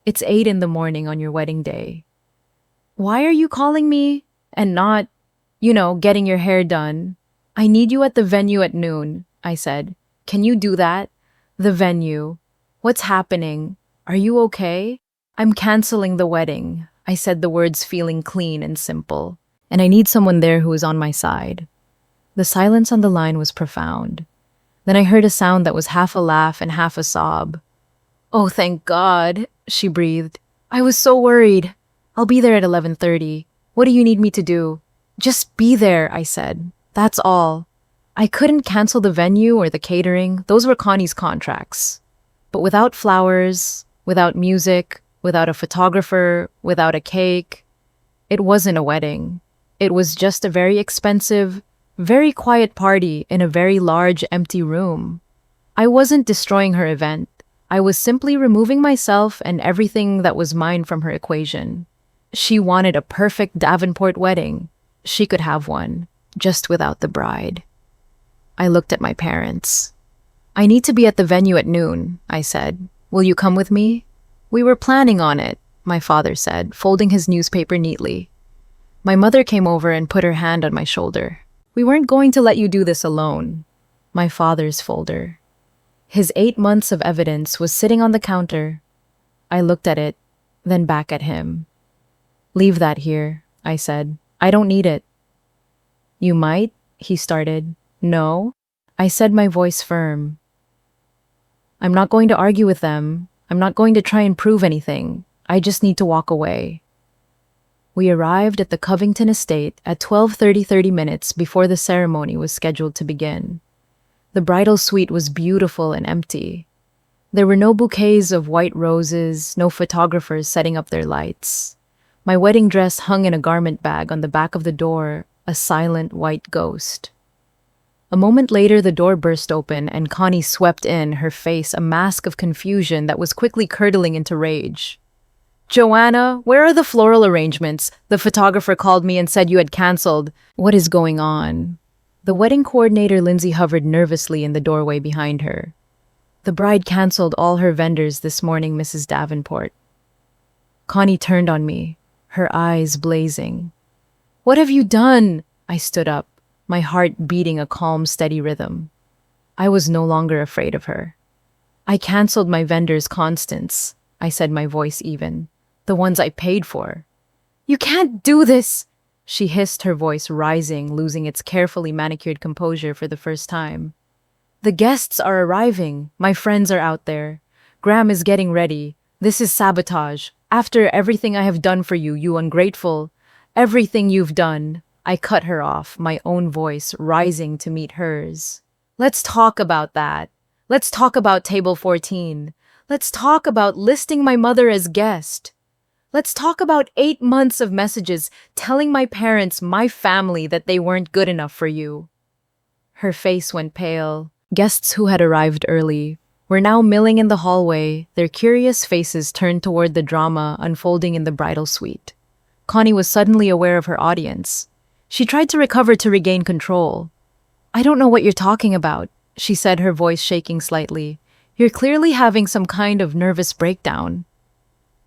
It's 8 in the morning on your wedding day. Why are you calling me? And not, getting your hair done. I need you at the venue at noon, I said. Can you do that? The venue. What's happening? Are you okay? I'm canceling the wedding, I said, the words feeling clean and simple. And I need someone there who is on my side. The silence on the line was profound. Then I heard a sound that was half a laugh and half a sob. Oh, thank God, she breathed. I was so worried. I'll be there at 11:30. What do you need me to do? Just be there, I said. That's all. I couldn't cancel the venue or the catering. Those were Connie's contracts. But without flowers, without music, without a photographer, without a cake, it wasn't a wedding. It was just a very expensive, very quiet party in a very large, empty room. I wasn't destroying her event. I was simply removing myself and everything that was mine from her equation. She wanted a perfect Davenport wedding. She could have one, just without the bride. I looked at my parents. I need to be at the venue at noon, I said. Will you come with me? We were planning on it, my father said, folding his newspaper neatly. My mother came over and put her hand on my shoulder. We weren't going to let you do this alone. My father's folder. His 8 months of evidence was sitting on the counter. I looked at it, then back at him. Leave that here, I said. I don't need it. You might, he started. No, I said, my voice firm. I'm not going to argue with them. I'm not going to try and prove anything. I just need to walk away. We arrived at the Covington estate at 12:30 minutes before the ceremony was scheduled to begin. The bridal suite was beautiful and empty. There were no bouquets of white roses, no photographers setting up their lights. My wedding dress hung in a garment bag on the back of the door, a silent white ghost. A moment later, the door burst open and Connie swept in, her face a mask of confusion that was quickly curdling into rage. Joanna, where are the floral arrangements? The photographer called me and said you had canceled. What is going on? The wedding coordinator, Lindsay, hovered nervously in the doorway behind her. The bride canceled all her vendors this morning, Mrs. Davenport. Connie turned on me, her eyes blazing. What have you done? I stood up, my heart beating a calm, steady rhythm. I was no longer afraid of her. I canceled my vendors' Constance, I said, my voice even. The ones I paid for. You can't do this, she hissed, her voice rising, losing its carefully manicured composure for the first time. The guests are arriving. My friends are out there. Graham is getting ready. This is sabotage. After everything I have done for you, you ungrateful. Everything you've done. I cut her off, my own voice rising to meet hers. Let's talk about that. Let's talk about table 14. Let's talk about listing my mother as guest. Let's talk about 8 months of messages telling my parents, my family, that they weren't good enough for you. Her face went pale. Guests who had arrived early were now milling in the hallway, their curious faces turned toward the drama unfolding in the bridal suite. Connie was suddenly aware of her audience. She tried to recover to regain control. I don't know what you're talking about, she said, her voice shaking slightly. You're clearly having some kind of nervous breakdown.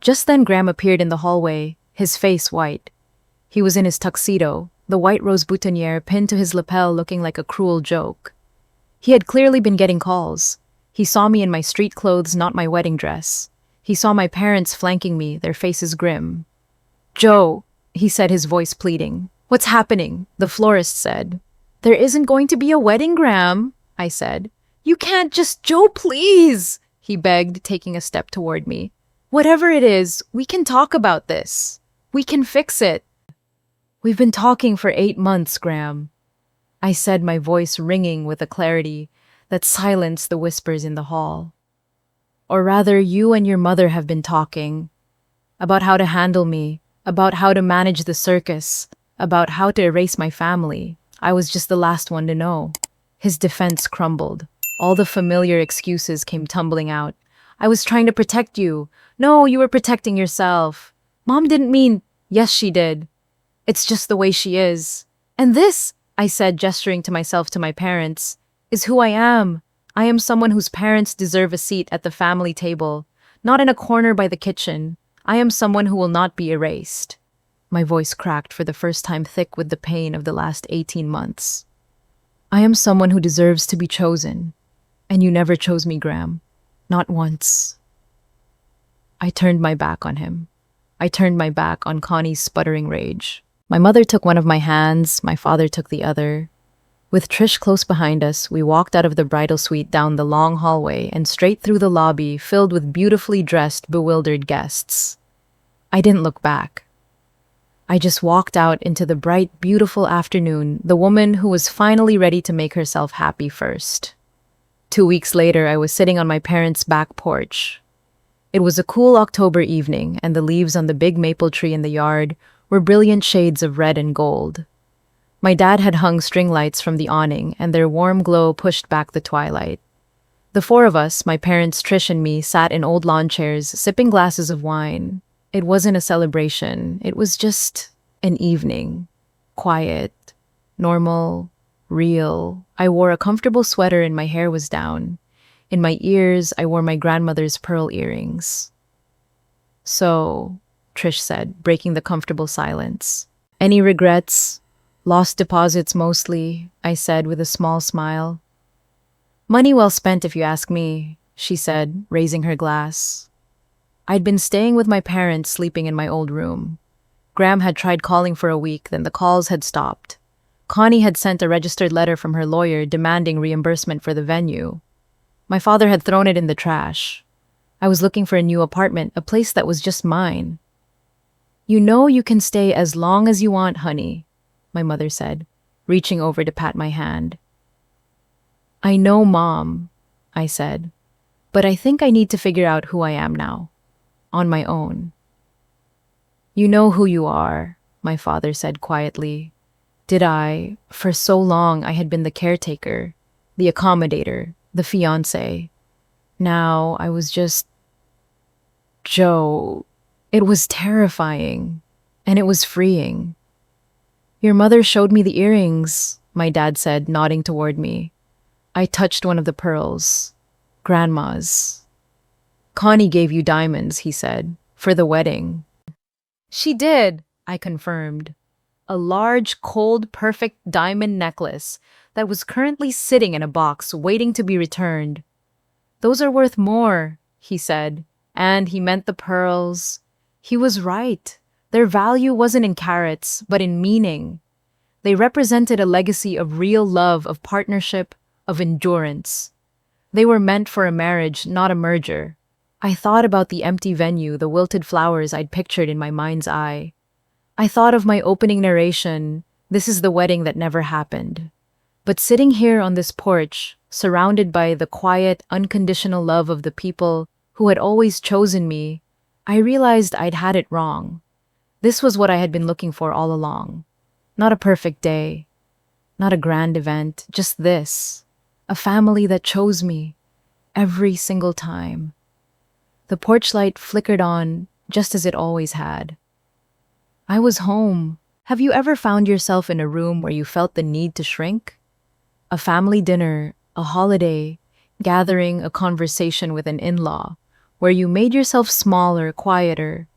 Just then Graham appeared in the hallway, his face white. He was in his tuxedo, the white rose boutonniere pinned to his lapel looking like a cruel joke. He had clearly been getting calls. He saw me in my street clothes, not my wedding dress. He saw my parents flanking me, their faces grim. Joe, he said, his voice pleading. What's happening? The florist said. There isn't going to be a wedding, Graham, I said. You can't just, Joe, please, he begged, taking a step toward me. Whatever it is, we can talk about this. We can fix it. We've been talking for 8 months, Graham, I said, my voice ringing with a clarity that silenced the whispers in the hall. Or rather, you and your mother have been talking about how to handle me, about how to manage the circus, about how to erase my family. I was just the last one to know. His defense crumbled. All the familiar excuses came tumbling out. I was trying to protect you. No, you were protecting yourself. Mom didn't mean, yes, she did. It's just the way she is. And this, I said, gesturing to myself, to my parents, is who I am. I am someone whose parents deserve a seat at the family table, not in a corner by the kitchen. I am someone who will not be erased. My voice cracked for the first time, thick with the pain of the last 18 months. I am someone who deserves to be chosen. And you never chose me, Graham. Not once. I turned my back on him. I turned my back on Connie's sputtering rage. My mother took one of my hands, my father took the other. With Trish close behind us, we walked out of the bridal suite down the long hallway and straight through the lobby filled with beautifully dressed, bewildered guests. I didn't look back. I just walked out into the bright, beautiful afternoon, the woman who was finally ready to make herself happy first. 2 weeks later, I was sitting on my parents' back porch. It was a cool October evening, and the leaves on the big maple tree in the yard were brilliant shades of red and gold. My dad had hung string lights from the awning, and their warm glow pushed back the twilight. The 4 of us, my parents, Trish, and me, sat in old lawn chairs, sipping glasses of wine. It wasn't a celebration. It was just an evening. Quiet, normal, real. I wore a comfortable sweater and my hair was down. In my ears, I wore my grandmother's pearl earrings. So, Trish said, breaking the comfortable silence. Any regrets? Lost deposits mostly, I said with a small smile. Money well spent if you ask me, she said, raising her glass. I'd been staying with my parents, sleeping in my old room. Graham had tried calling for a week, then the calls had stopped. Connie had sent a registered letter from her lawyer demanding reimbursement for the venue. My father had thrown it in the trash. I was looking for a new apartment, a place that was just mine. You know you can stay as long as you want, honey, my mother said, reaching over to pat my hand. I know, Mom, I said, but I think I need to figure out who I am now, on my own. You know who you are, my father said quietly. Did I? For so long I had been the caretaker, the accommodator, the fiancé. Now I was just Joe. It was terrifying, and it was freeing. Your mother showed me the earrings, my dad said, nodding toward me. I touched one of the pearls. Grandma's. Connie gave you diamonds, he said, for the wedding. She did, I confirmed. A large, cold, perfect diamond necklace that was currently sitting in a box waiting to be returned. Those are worth more, he said, and he meant the pearls. He was right. Their value wasn't in carats, but in meaning. They represented a legacy of real love, of partnership, of endurance. They were meant for a marriage, not a merger. I thought about the empty venue, the wilted flowers I'd pictured in my mind's eye. I thought of my opening narration, this is the wedding that never happened. But sitting here on this porch, surrounded by the quiet, unconditional love of the people who had always chosen me, I realized I'd had it wrong. This was what I had been looking for all along. Not a perfect day, not a grand event, just this. A family that chose me, every single time. The porch light flickered on, just as it always had. I was home. Have you ever found yourself in a room where you felt the need to shrink? A family dinner, a holiday, gathering, a conversation with an in-law, where you made yourself smaller, quieter,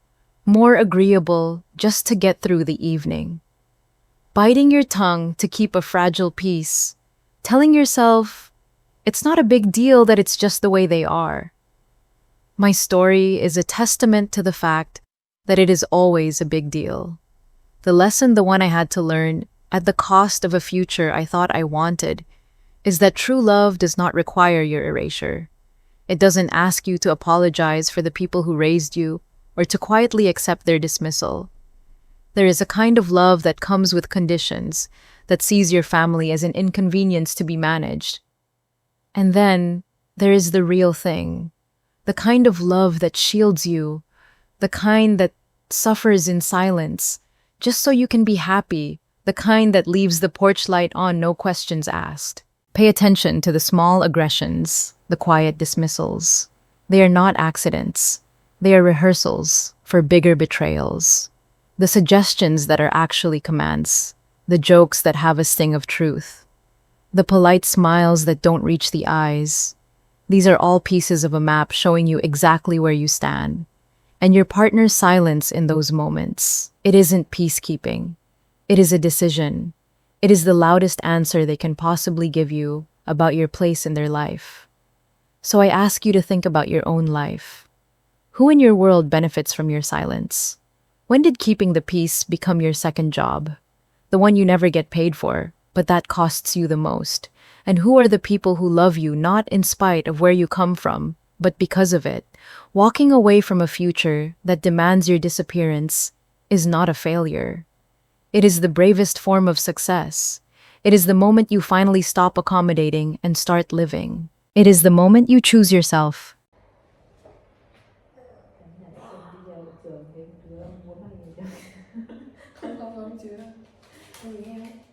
more agreeable just to get through the evening. Biting your tongue to keep a fragile peace, telling yourself, it's not a big deal that it's just the way they are. My story is a testament to the fact that it is always a big deal. The lesson, the one I had to learn, at the cost of a future I thought I wanted, is that true love does not require your erasure. It doesn't ask you to apologize for the people who raised you or to quietly accept their dismissal. There is a kind of love that comes with conditions, that sees your family as an inconvenience to be managed. And then there is the real thing, the kind of love that shields you, the kind that suffers in silence, just so you can be happy, the kind that leaves the porch light on, no questions asked. Pay attention to the small aggressions, the quiet dismissals. They are not accidents. They are rehearsals for bigger betrayals. The suggestions that are actually commands, the jokes that have a sting of truth, the polite smiles that don't reach the eyes. These are all pieces of a map showing you exactly where you stand. And your partner's silence in those moments, it isn't peacekeeping. It is a decision. It is the loudest answer they can possibly give you about your place in their life. So I ask you to think about your own life. Who in your world benefits from your silence? When did keeping the peace become your second job? The one you never get paid for, but that costs you the most. And who are the people who love you not in spite of where you come from, but because of it? Walking away from a future that demands your disappearance is not a failure. It is the bravest form of success. It is the moment you finally stop accommodating and start living. It is the moment you choose yourself. Không không không chưa. Cái gì nghe